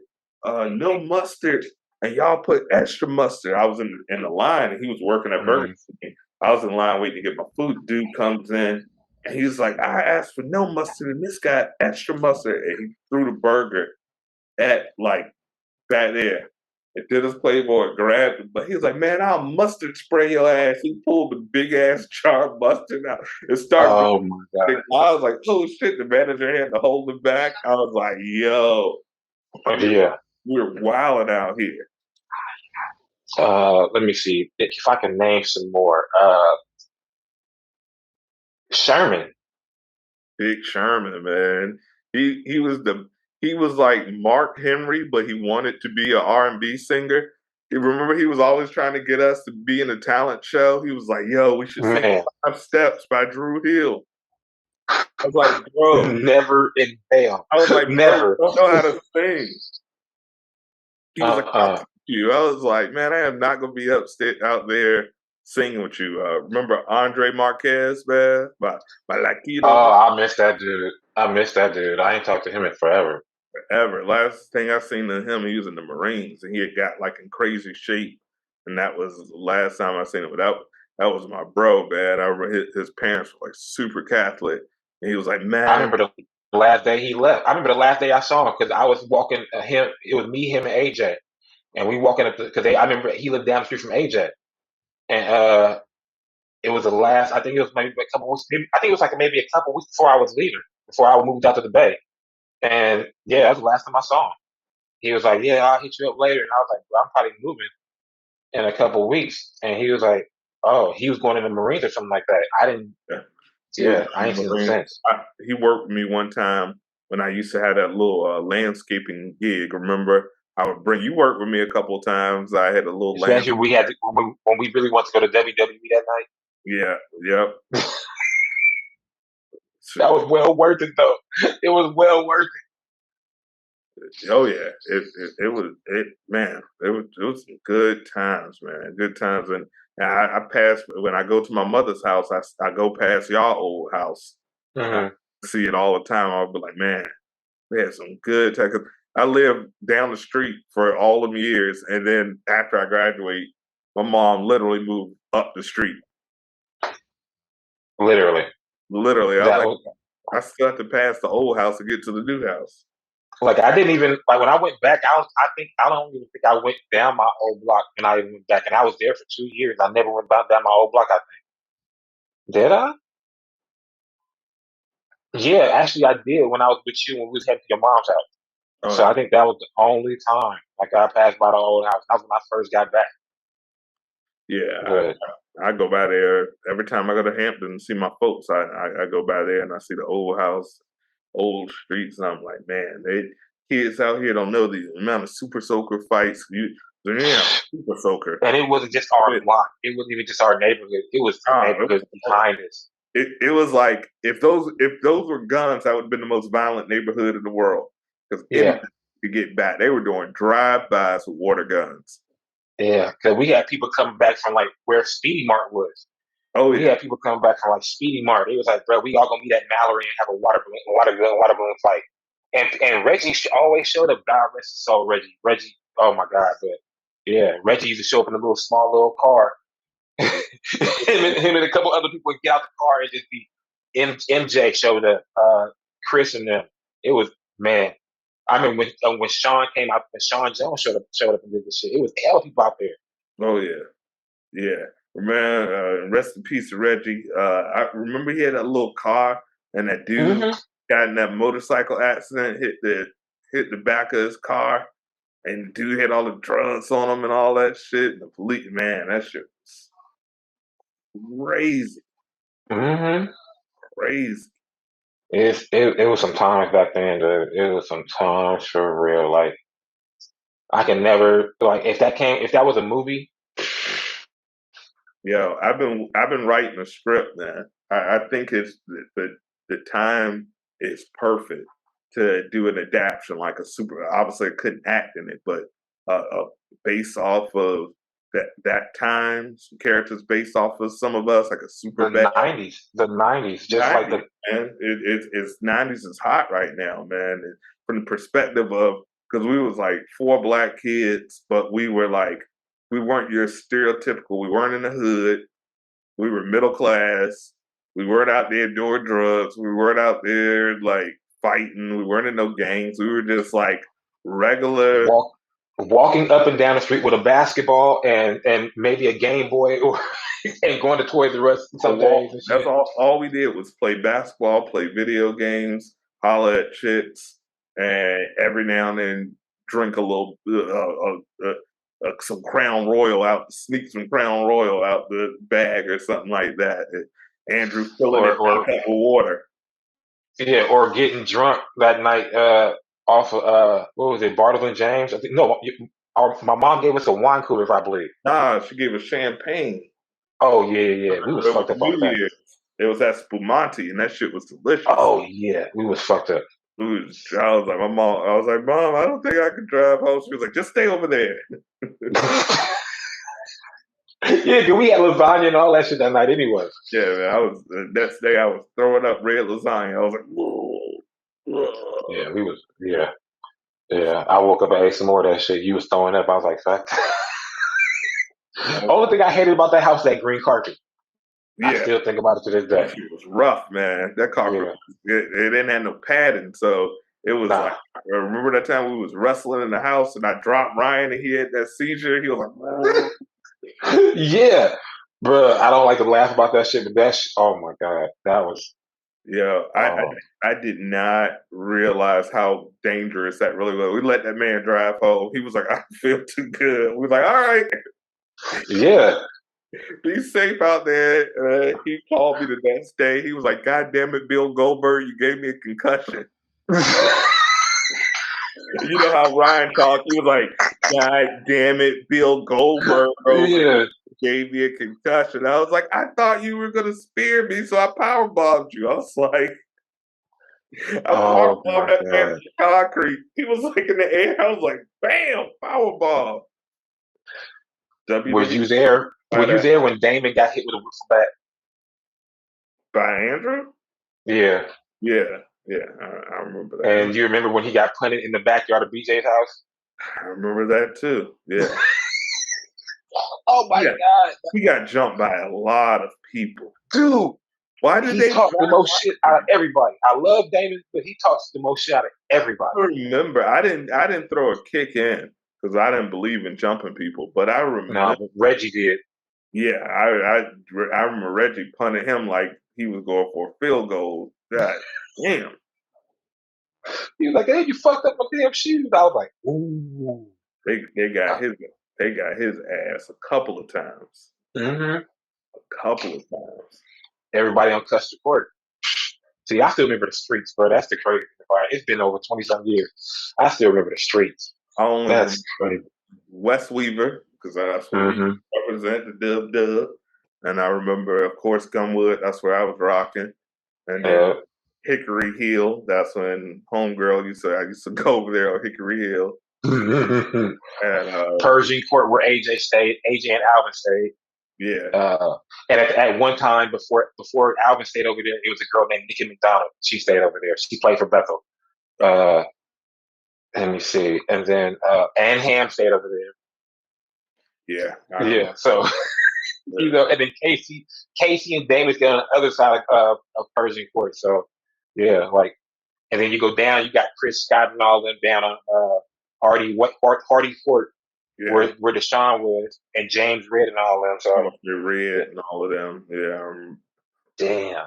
no mustard, and y'all put extra mustard. I was in the line, and he was working at Burger King. I was in line waiting to get my food. Dude comes in, and he was like, I asked for no mustard, and this got extra mustard, and he threw the burger at like back there. And Dennis Claiborne grabbed it, but he was like, "Man, I'll mustard spray your ass." He pulled the big ass jar of mustard out and started. oh my god. I was like, "Oh shit!" The manager had to hold him back. I was like, "Yo, Yeah. we're wilding out here." Let me see if I can name some more. Sherman. Big Sherman, man. He was like Mark Henry, but he wanted to be an R&B singer. You remember he was always trying to get us to be in a talent show. He was like, "Yo, we should sing Man, 5 Steps by Drew Hill." I was like, "Bro," never in hell. I was like, "Bro, Never. you don't know how to sing." He was like, "I'll Uh-uh. teach you." I was like, "Man, I am not gonna be out there singing with you." Remember Andre Marquez, man? My Laquito. Oh, I miss that dude. I ain't talked to him in forever. Ever. Last thing I seen of him, he was in the Marines, and he had got like in crazy shape, and that was the last time I seen him. But that was my bro, man. I remember his parents were like super Catholic, and he was like, I "Man, remember the last day he left. I remember the last day I saw him because I was walking him. It was me, him, and AJ, and we walking up because I remember he lived down the street from AJ, and it was the last. I think it was maybe a couple weeks. I think it was like maybe a couple weeks before I was leaving, before I moved out to the Bay, and yeah, that was the last time I saw him. He was like, "Yeah, I'll hit you up later," and I was like, well, "I'm probably moving in a couple weeks," and he was like, "Oh, he was going in the Marines or something like that." I didn't. yeah." Yeah, I ain't seen him since. He worked with me one time when I used to have that little landscaping gig. Remember, I would bring you worked with me a couple of times. I had a little Especially we had when we really wanted to go to WWE that night. Yeah, yep. That was well worth it, though. It was well worth it. Oh yeah, it was some good times, man. Good times, and I pass when I go to my mother's house. I go past y'all old house. Mhm. I see it all the time. I'll be like, man, we had some good times. I lived down the street for all them years, and then after I graduate, my mom literally moved up the street. Literally. Literally, I was That like, was I still have to pass the old house to get to the new house. like I didn't even like when I went back. I don't even think I went down my old block when I even went back, and I was there for 2 years. I never went back down my old block. I think did I? Yeah, actually I did when I was with you when we was heading to your mom's house. So Uh, I think that was the only time like I passed by the old house. That was when I first got back. yeah, But I go by there every time I go to Hampton and see my folks. I go by there and I see the old house, old streets, and I'm like, man, kids out here don't know the amount of super soaker fights. Super soaker. and it wasn't just our block. It wasn't even just our neighborhood. It was the neighborhood behind us. It was like if those were guns, that would have been the most violent neighborhood in the world. Because Yeah. to get back, they were doing drive-bys with water guns. Yeah, because we had people coming back from like where Speedy Mart was. Oh We yeah, had people coming back from like Speedy Mart. It was like, bro, we all gonna meet at Mallory and have a water balloon fight. And Reggie always showed up. God rest his soul, Reggie. Reggie, oh my God, but yeah, Reggie used to show up in a small little car. him and a couple other people would get out the car and just be. MJ showed up. Chris and them. It was man. I mean when Sean came out, when Sean Jones showed up and did this shit. It was hell people out there. oh yeah, yeah. Man, rest in peace to Reggie. I remember he had that little car, and that dude got in that motorcycle accident, hit the back of his car, and the dude had all the drugs on him and all that shit. And the police, man, that shit was crazy, Mm-hmm. crazy. It was some times back then, dude. It was some times for real. Like I can never like if that was a movie. Yo, I've been writing a script, man. I think it's the time is perfect to do an adaptation like a super. Obviously, I couldn't act in it, but based off of that time, some characters based off of some of us, like a super The '90s, just like the man. It's 90s is hot right now, man. And from the perspective of because we was like 4 black kids, but we weren't your stereotypical. We weren't in the hood. We were middle class. We weren't out there doing drugs. We weren't out there like fighting. We weren't in no gangs. We were just like regular. walking up and down the street with a basketball and maybe a Game Boy or and going to Toys R Us some days. And That's shit. all we did was play basketball, play video games, holler at chicks, and every now and then drink a little some Crown Royal out, sneak some Crown Royal out the bag or something like that. Andrew filling it with water. Yeah, or getting drunk that night off of what was it, Bartle and James? I think no, my mom gave us a wine cooler, I believe. Nah, she gave us champagne. Oh yeah. We was fucked up on that. It was at Spumante, and that shit was delicious. Oh yeah, we was fucked up. I was like, Mom, I don't think I can drive home. She was like, just stay over there. Yeah, 'cause we had lasagna and all that shit that night anyway. Yeah, man. The next day I was throwing up red lasagna. I was like, whoa. Yeah, we was yeah. I woke up and ate some more of that shit. You was throwing up. I was like, fuck. Only thing I hated about that house, that green carpet. Yeah. I still think about it to this day. It was rough, man. That carpet, it didn't have no padding, so it was like. I remember that time we was wrestling in the house, and I dropped Ryan, and he had that seizure. He was like, whoa. Yeah, bro. I don't like to laugh about that shit, but oh my God, that was. Yeah, I did not realize how dangerous that really was. We let that man drive home. He was like, I feel too good. We was like, all right. Yeah. Be safe out there. He called me the next day. He was like, God damn it, Bill Goldberg, you gave me a concussion. You know how Ryan talked? He was like, God damn it, Bill Goldberg, bro. Yeah. Gave me a concussion. I was like, I thought you were gonna spear me, so I powerbombed you. I was like, I powerbombed that man in the concrete. He was like in the air. I was like, bam, powerbomb. Were you there? Were you there when Damon got hit with a whistle bat? By Andrew? Yeah. Yeah. Yeah, I remember that. And you remember when he got punted in the backyard of BJ's house? I remember that too. Yeah. Oh my Yeah. God, He got jumped by a lot of people. dude! Why did He they? talked the most shit out of everybody. I love Damon, but he talks the most shit out of everybody. I remember. I didn't throw a kick in because I didn't believe in jumping people. But I remember. No, but Reggie did. Yeah, I remember Reggie punted him like he was going for a field goal. God damn. He was like, "Hey, you fucked up my damn shoes." I was like, "Ooh." They got his ass a couple of times. Mm-hmm. A couple of times. Everybody on Custer Court. See, I still remember the streets, bro. That's the crazy part. It's been over 20-something years. I still remember the streets. I only That's remember crazy. West Weaver because that's what Mm-hmm. we represent, the dub. And I remember, of course, Gunwood. That's where I was rocking. And then Hickory Hill. That's when Homegirl I used to go over there on Hickory Hill. And Pershing Court, where AJ and Alvin stayed. Yeah. And at one time before Alvin stayed over there, it was a girl named Nikki McDonald. She stayed over there. She played for Bethel. Let me see. And then Ann Ham stayed over there. Yeah. Yeah. So you know, and then Casey and Davis get on the other side of Pershing Court. So yeah, like, and then you go down, you got Chris Scott and all them down on Hardy Court. Yeah. Where Deshaun was, and James Red and all them. So Red and all of them. Yeah. Damn.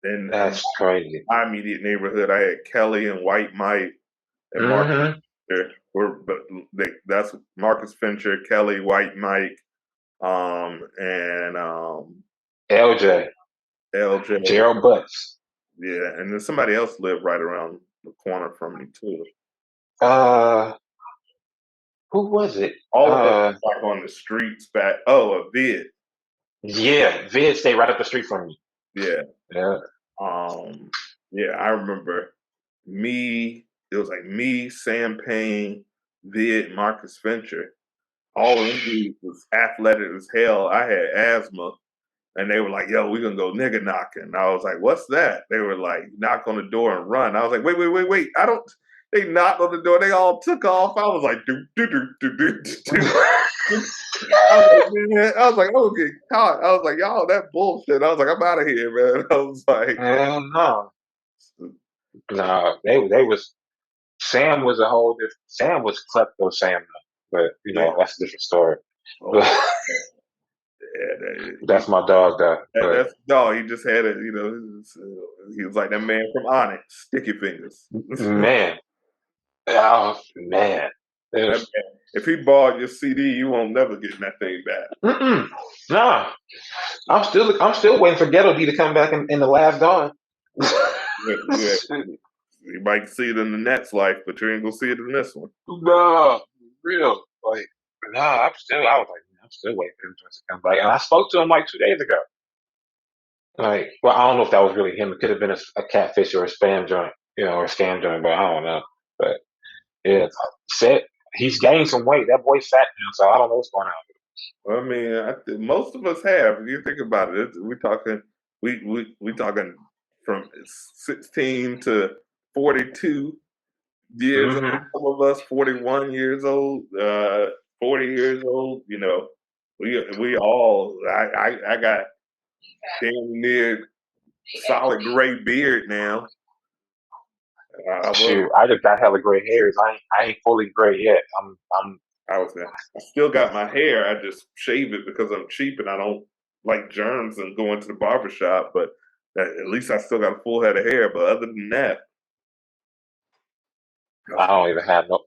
And That's crazy. My immediate neighborhood, I had Kelly and White Mike and Marcus Fincher. That's Marcus Fincher, Kelly, White Mike, and LJ, Gerald Butts. Yeah, and then somebody else lived right around the corner from me too. Who was it? All of us like on the streets back. Oh, Vid. Yeah, Vid stayed right up the street from me. Yeah. Yeah. Yeah, I remember me. It was like me, Sam Payne, Vid, Marcus Fincher. All of them dudes was athletic as hell. I had asthma, and they were like, "Yo, we're gonna go nigga knocking." And I was like, "What's that?" They were like, "Knock on the door and run." I was like, "Wait! I don't." They knocked on the door. They all took off. I was like, do. I was like, oh, get caught. I was like, y'all, that bullshit. I was like, I'm out of here, man. I was like, hell no. No, they was. Sam was a whole different. Sam was klepto Sam, but you know that's a different story. That's my dog, though. That's dog. He just had it. You know, he was like that man from Onyx, Sticky Fingers. Man. Oh man! If he borrowed your CD, you won't never get that thing back. Nah, I'm still waiting for Ghetto D to come back in the Last Dawn. You might see it in the next life, but you ain't gonna see it in this one. No, real like I was still waiting for him to come back, and I spoke to him like 2 days ago. Like, well, I don't know if that was really him. It could have been a catfish or a spam joint, or a scam joint, but I don't know. But yeah, said he's gained some weight. That boy's fat now, so I don't know what's going on. Well, I mean, most of us have. If you think about it, we talking from 16 to 42 years old. Some of us 41 years old, 40 years old. You know, we all. I got damn near solid gray beard now. Shoot, I just got hella gray hairs. I ain't fully gray yet. I still got my hair. I just shave it because I'm cheap and I don't like germs and going to the barbershop. But at least I still got a full head of hair. But other than that, I don't even have no.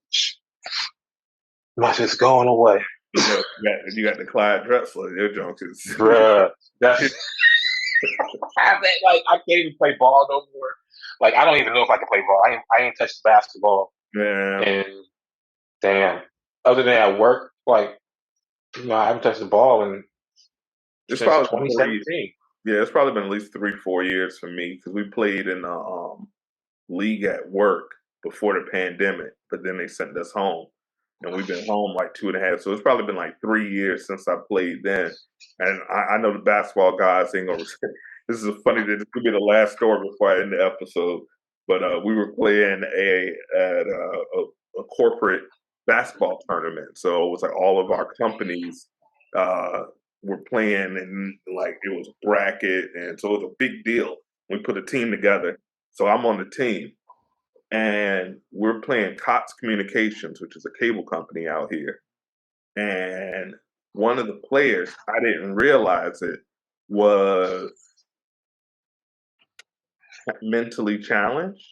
My shit's going away. You got the Clyde Drexler. Your junk is, bruh. That's like I can't even play ball no more. Like I don't even know if I can play ball. I ain't touched basketball. Man. And damn, other than at work, like I haven't touched the ball in it's probably 2017. Yeah, it's probably been at least 3-4 years for me because we played in the league at work before the pandemic, but then they sent us home, and we've been home like 2.5. So it's probably been like 3 years since I played then. And I know the basketball guys ain't gonna. This is funny. This could be the last story before I end the episode. But we were playing a corporate basketball tournament, so it was like all of our companies were playing, and like it was a bracket, and so it was a big deal. We put a team together. So I'm on the team, and we're playing Cox Communications, which is a cable company out here. And one of the players, I didn't realize it, was mentally challenged,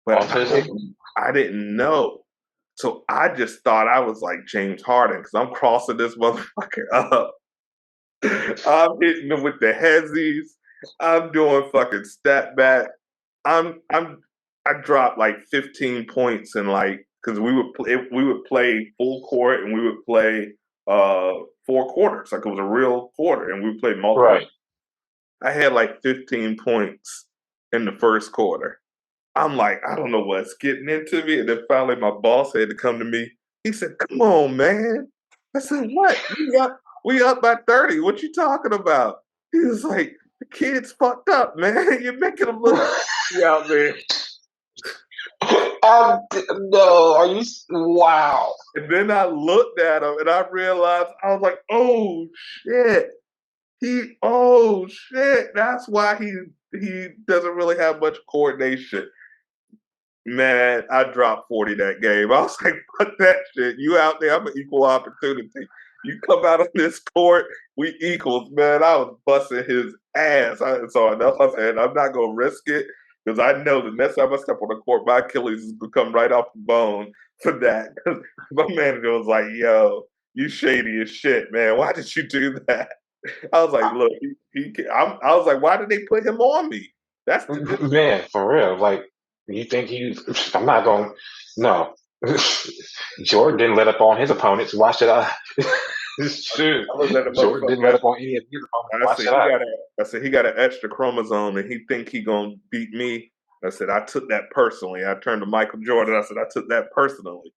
but Autistic? I didn't know. So I just thought I was like James Harden because I'm crossing this motherfucker up. I'm hitting him with the heazies. I'm doing fucking step back. I dropped like 15 points in like because we would play full court and we would play 4 quarters. Like it was a real quarter and we would play multiple. Right. I had like 15 points in the first quarter. I'm like, I don't know what's getting into me. And then finally my boss had to come to me. He said, "Come on, man." I said, "What? We up by 30. What you talking about?" He was like, "The kid's fucked up, man. You're making him look out there." No, are you? Wow. And then I looked at him and I realized I was like, "Oh shit. Oh shit. That's why he doesn't really have much coordination." Man, I dropped 40 that game. I was like, fuck that shit. You out there, I'm an equal opportunity. You come out on this court, we equals, man. I was busting his ass. So I said, I'm not going to risk it because I know the next time I step on the court, my Achilles is going to come right off the bone for that. My manager was like, "Yo, you shady as shit, man. Why did you do that?" I was like, "Look, I was like, why did they put him on me?" That's the Man, for real. Like, you think I'm not going, no. Jordan didn't let up on his opponents. Why should I? Shoot. I was at the Jordan didn't let up on any of his opponents. Why should I? I said he got an extra chromosome and he think he gonna beat me. I said I took that personally. I turned to Michael Jordan. I said I took that personally.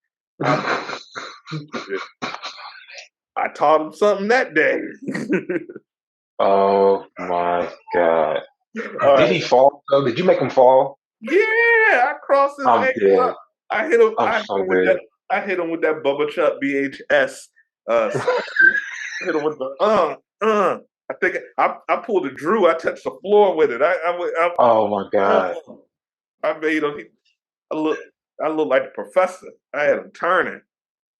I taught him something that day. Oh my God. Did he fall though? Did you make him fall? Yeah, I crossed his ankle up. I hit him. I hit him with that Bubba Chuck VHS. Hit him with the I think I pulled a Drew. I touched the floor with it. Oh my God. I made him. I look like the professor. I had him turning.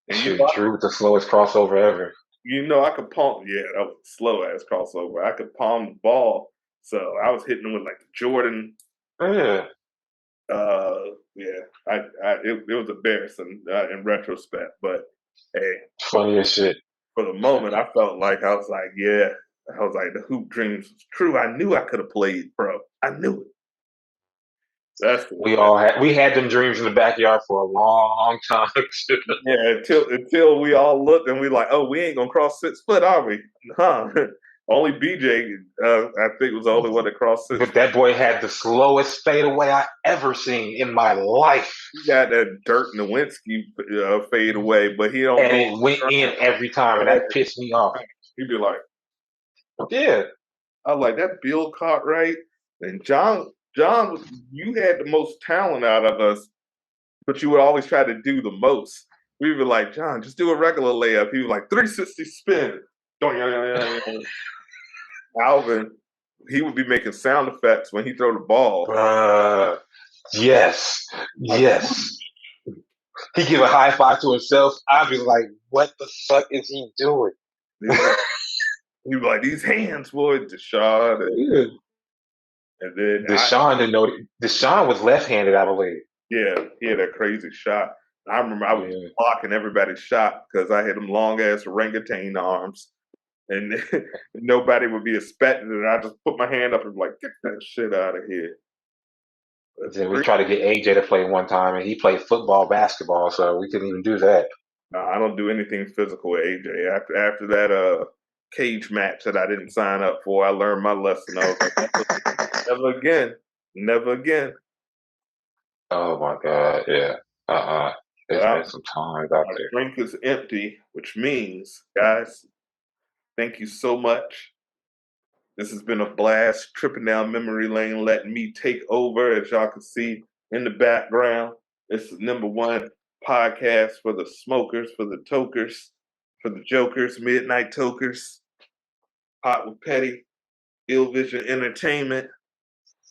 And Drew with the slowest crossover ever. You know, I could palm. Yeah, that was a slow ass crossover. I could palm the ball, so I was hitting him with like Jordan. Yeah. It was embarrassing in retrospect, but hey, funny as shit. For the moment, I felt like I was like, the hoop dreams was true. I knew I could have played pro. I knew it. We had them dreams in the backyard for a long time. Yeah, until we all looked and we like, oh, we ain't gonna cross 6 foot, are we? Huh? Only BJ, I think, was the only one that crossed 6 But that boy had the slowest fadeaway I ever seen in my life. He got that Dirk Nowitzki fadeaway, but he don't. And it went in every time, and that pissed me off. He'd be like, "Yeah." I was like, that Bill Cartwright and John, you had the most talent out of us, but you would always try to do the most. We were like, "John, just do a regular layup." He was like, 360 spin. Alvin, he would be making sound effects when he throw the ball. Yes. He give a high five to himself. I'd be like, what the fuck is he doing? He was like, these hands, boy, Deshaun. And then Deshaun didn't know. Deshaun was left-handed, I believe. Yeah, he had that crazy shot. I remember I was blocking everybody's shot because I had them long-ass orangutan arms. And nobody would be expecting it. And I just put my hand up and be like, get that shit out of here. Then we tried to get AJ to play one time, and he played football, basketball, so we couldn't even do that. No, I don't do anything physical with AJ. After that cage match that I didn't sign up for, I learned my lesson. I was like, never again. Oh my God, yeah. There's been some times out there. My drink is empty, which means, guys, thank you so much This has been a blast, tripping down memory lane, letting me take over, as y'all can see in the background. This is #1 podcast for the smokers, for the tokers, for the jokers, midnight tokers. Hot with Petty, Ill Vision Entertainment,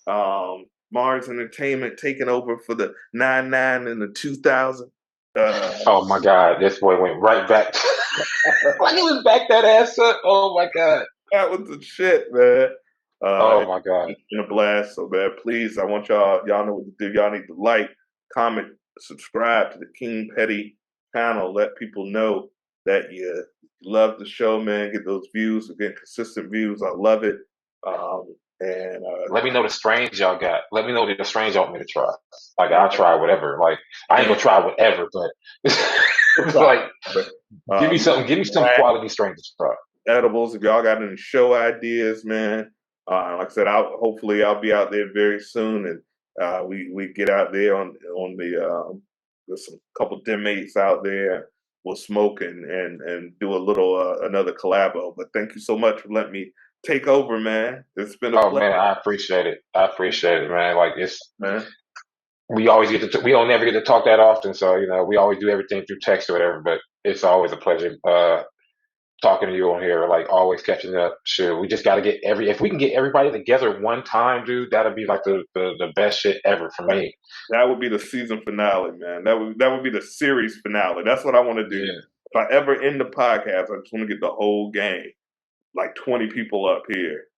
Mars Entertainment taking over for the 99 and the 2000. Oh my God, this boy went right back. Like he was back that ass up. Oh my God. That was the shit, man. Oh my God. It's been a blast. So, man, please, I want y'all know what to do. Y'all need to like, comment, subscribe to the King Petty channel. Let people know that you love the show, man. Get those views. We're getting consistent views. I love it. Let me know the strains y'all got. Let me know the strains y'all want me to try. Like I'll try whatever. Like I ain't gonna try whatever, but like give me some quality strains to try. Edibles. If y'all got any show ideas, man. Like I said, I'll be out there very soon, and we get out there on the there's some couple dim mates out there. We'll smoke and do a little another collabo. But thank you so much for letting me take over, man. It's been a pleasure. Man, I appreciate it. Man. Like it's man. We always get to we don't never get to talk that often, so we always do everything through text or whatever. But it's always a pleasure talking to you on here. Like always catching up. Sure, we just got to get if we can get everybody together one time, dude, that'll be like the best shit ever for me. That would be the season finale, man. That would be the series finale. That's what I want to do. Yeah. If I ever end the podcast, I just want to get the whole gang, like 20 people up here.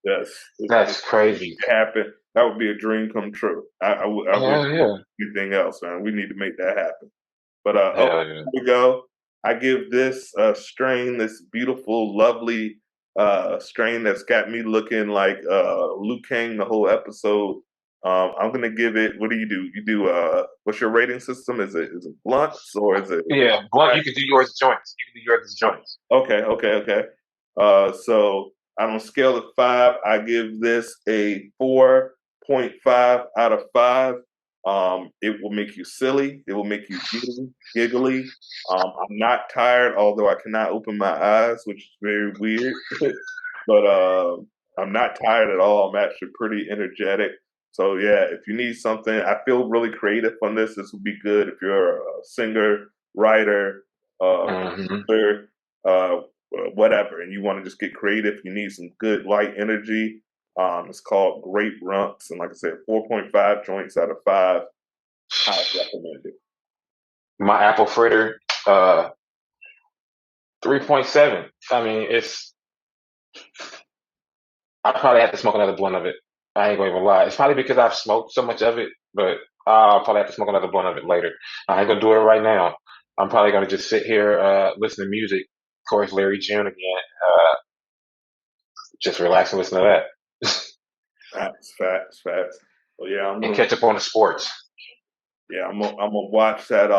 Yes, that's crazy. Happen. That would be a dream come true. I wouldn't do anything else, man. We need to make that happen. But here we go. I give this strain, this beautiful, lovely strain that's got me looking like Liu Kang the whole episode. I'm gonna give it. What do? You do what's your rating system? Is it blunts or is it? Yeah, blunt. You can do yours as joints. Okay. So on a scale of 5, I give this a 4.5 out of 5. It will make you silly. It will make you giggly. I'm not tired, although I cannot open my eyes, which is very weird. But I'm not tired at all. I'm actually pretty energetic. So yeah, if you need something, I feel really creative on this. This would be good if you're a singer, writer, whatever, and you want to just get creative. You need some good light energy. It's called Grape Runts, and like I said, 4.5 joints out of 5. I recommend it. My apple fritter, 3.7. I mean, I probably have to smoke another blunt of it. I ain't gonna even lie. It's probably because I've smoked so much of it, but I'll probably have to smoke another blunt of it later. I ain't gonna do it right now. I'm probably gonna just sit here, listen to music. Of course, Larry June again. Just relax and listen to that. Facts. Well, yeah, and catch up on the sports. Yeah, I'm gonna watch that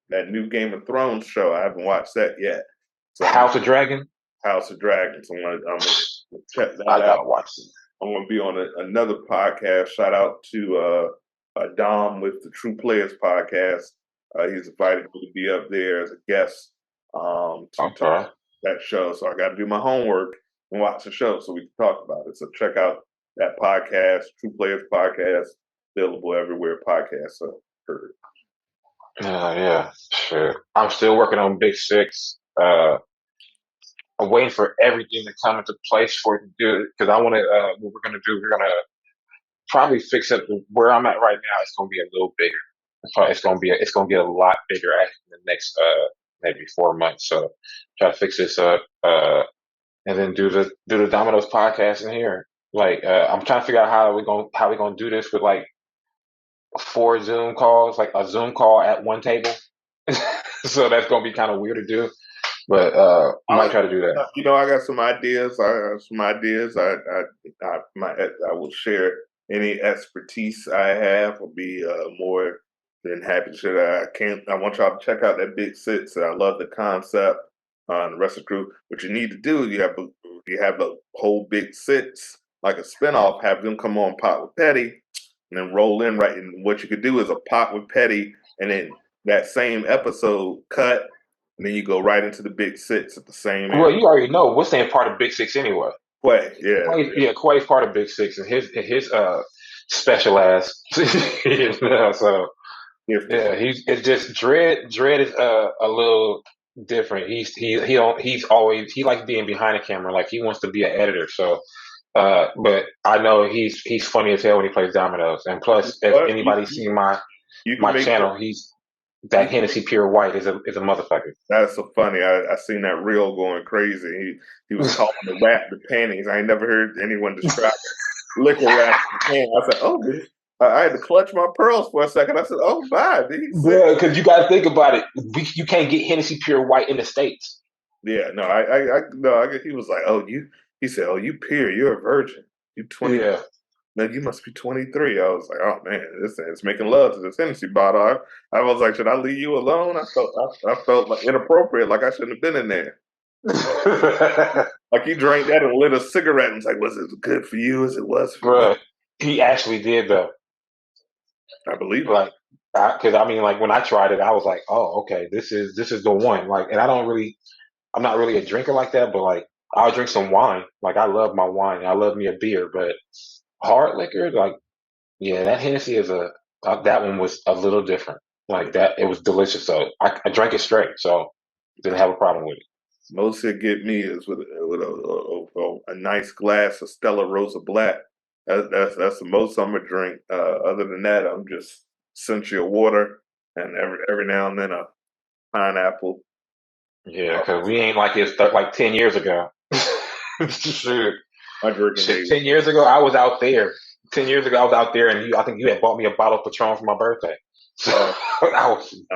that new Game of Thrones show. I haven't watched that yet. So House of Dragon. So I'm gonna check that out. I gotta watch it. I'm gonna be on another podcast. Shout out to Dom with the True Players podcast. He's invited me to be up there as a guest to that show. So I got to do my homework and watch the show so we can talk about it. So check out that podcast, True Players podcast, available everywhere podcasts are heard. Yeah, sure. I'm still working on Big Six. I'm waiting for everything to come into place for it to do it because I want to. What we're gonna do, we're gonna probably fix it where I'm at right now. It's gonna be a little bigger. It's gonna get a lot bigger in the next maybe 4 months. So try to fix this up, and then do the Domino's podcast in here. Like I'm trying to figure out how we gonna do this with like 4 Zoom calls, like a Zoom call at one table. So that's gonna be kind of weird to do. But I might try to do that. I got some ideas. I will share any expertise I have. Will be more than happy to share that. I want y'all to check out that Big Six. I love the concept. And the rest of the crew. What you need to do, you have the whole Big Six like a spinoff. Have them come on Pot with Petty, and then roll in right. And what you could do is a Pot with Petty, and then that same episode cut. And then you go right into the Big Six at the same Well, area. you already know what's in part of Big Six anyway. Quay, yeah. Quay's part of Big Six, and his special ass. So yeah, it's just Dread. Dread is a little different. He likes being behind the camera. Like he wants to be an editor. So, but I know he's funny as hell when he plays dominoes. And plus, if But anybody's seen my you can make channel, he's that Hennessy Pure White is a motherfucker. That's so funny. I seen that reel going crazy. He was calling the rap the panties. I ain't never heard anyone describe liquor rap the panties. I said, oh, I had to clutch my pearls for a second. I said, oh, my. Yeah, because you got to think about it. You can't get Hennessy Pure White in the States. Yeah, no, he was like, he said, oh, you pure, you're a virgin. You 20. Yeah. No, you must be 23. I was like, oh man, this is making love to this Hennessy bottle. I was like, should I leave you alone? I felt like inappropriate, like I shouldn't have been in there. Like he drank that and lit a cigarette and was like, was it good for you as it was for me? He actually did though. I believe it. Like, because I mean, like when I tried it, I was like, oh, okay, this is the one. Like, and I'm not really a drinker like that, but like I'll drink some wine. Like I love my wine. I love me a beer, but hard liquor, like, yeah, that Hennessy that one was a little different. Like that, it was delicious. So I drank it straight, so didn't have a problem with it. Most it get me is with a nice glass of Stella Rosa Black. That's the most I'm gonna drink. Other than that, I'm just essential water and every now and then a pineapple. Yeah, because we ain't like it's like 10 years ago. Shoot. My drinking days. 10 years ago, I was out there. 10 years ago, I was out there, and I think you had bought me a bottle of Patron for my birthday. So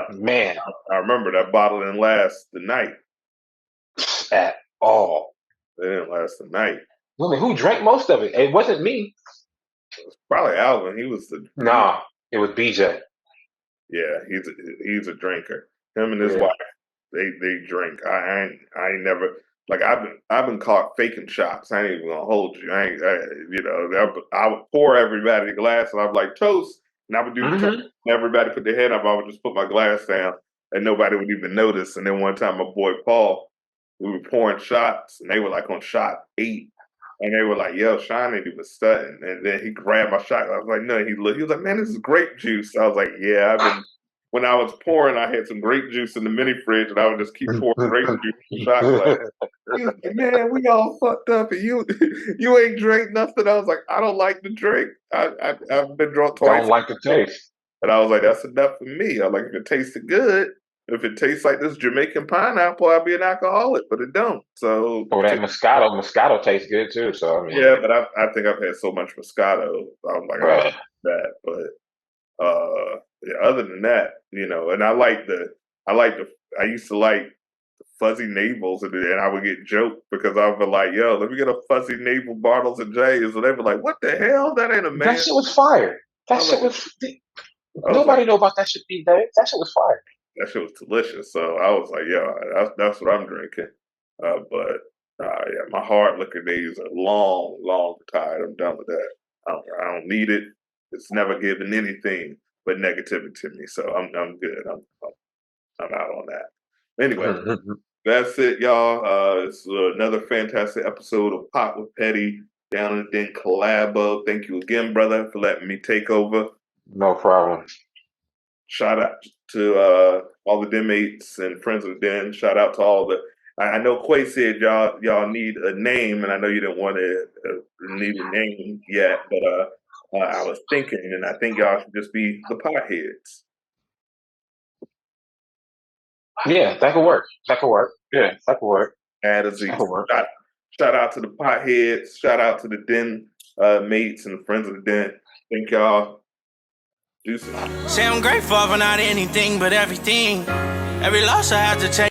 man. I remember that bottle didn't last the night. At all. It didn't last the night. Women, who drank most of it? It wasn't me. It was probably Alvin. He was Nah, it was BJ. Yeah, he's a drinker. Him and his wife, they drink. I ain't never. Like I've been caught faking shots. I ain't even gonna hold you. I would pour everybody a glass, and I'd be like toast, and I would do the toast, and everybody put their head up. I would just put my glass down, and nobody would even notice. And then one time, my boy Paul, we were pouring shots, and they were like on shot 8, and they were like, "Yo, Sean ain't even studying." And then he grabbed my shot. I was like, "No." He was like, "Man, this is grape juice." I was like, "Yeah, when I was pouring, I had some grape juice in the mini fridge, and I would just keep pouring grape juice in shot glass." He was like, "Man, we all fucked up, and you ain't drank nothing." I was like, "I don't like to drink. I've been drunk twice. Don't like the taste." And I was like, "That's enough for me." I like if it tasted good. If it tastes like this Jamaican pineapple, I'll be an alcoholic, but it don't. So, that Moscato tastes good too. So I mean, yeah, but I think I've had so much Moscato, I was like, I like that. But yeah, other than that, and I used to like the fuzzy navels, and I would get joked because I would be like, "Yo, let me get a fuzzy navel Bartles and Jays," and they were like, "What the hell? That ain't a man." That shit was fire. Nobody know about that shit these days. That shit was fire. That shit was delicious. So I was like, "Yeah, that's what I'm drinking." But yeah, my hard liquor days are long retired. I'm done with that. I don't need it. It's never given anything but negativity to me. So I'm good. I'm out on that. Anyway, that's it, y'all. It's another fantastic episode of Pot with Petty Down in the Den Collabo. Thank you again, brother, for letting me take over. No problem. Shout out to all the den mates and friends of the den. Shout out to all the. I know Quay said y'all need a name, and I know you didn't want to need a name yet, but I was thinking, and I think y'all should just be the Potheads. Yeah, that could work. Yeah, that could work. Add a Z. Shout out to the Potheads. Shout out to the den mates and friends of the den. Thank y'all. Say I'm grateful for not anything but everything. Every loss I have to take.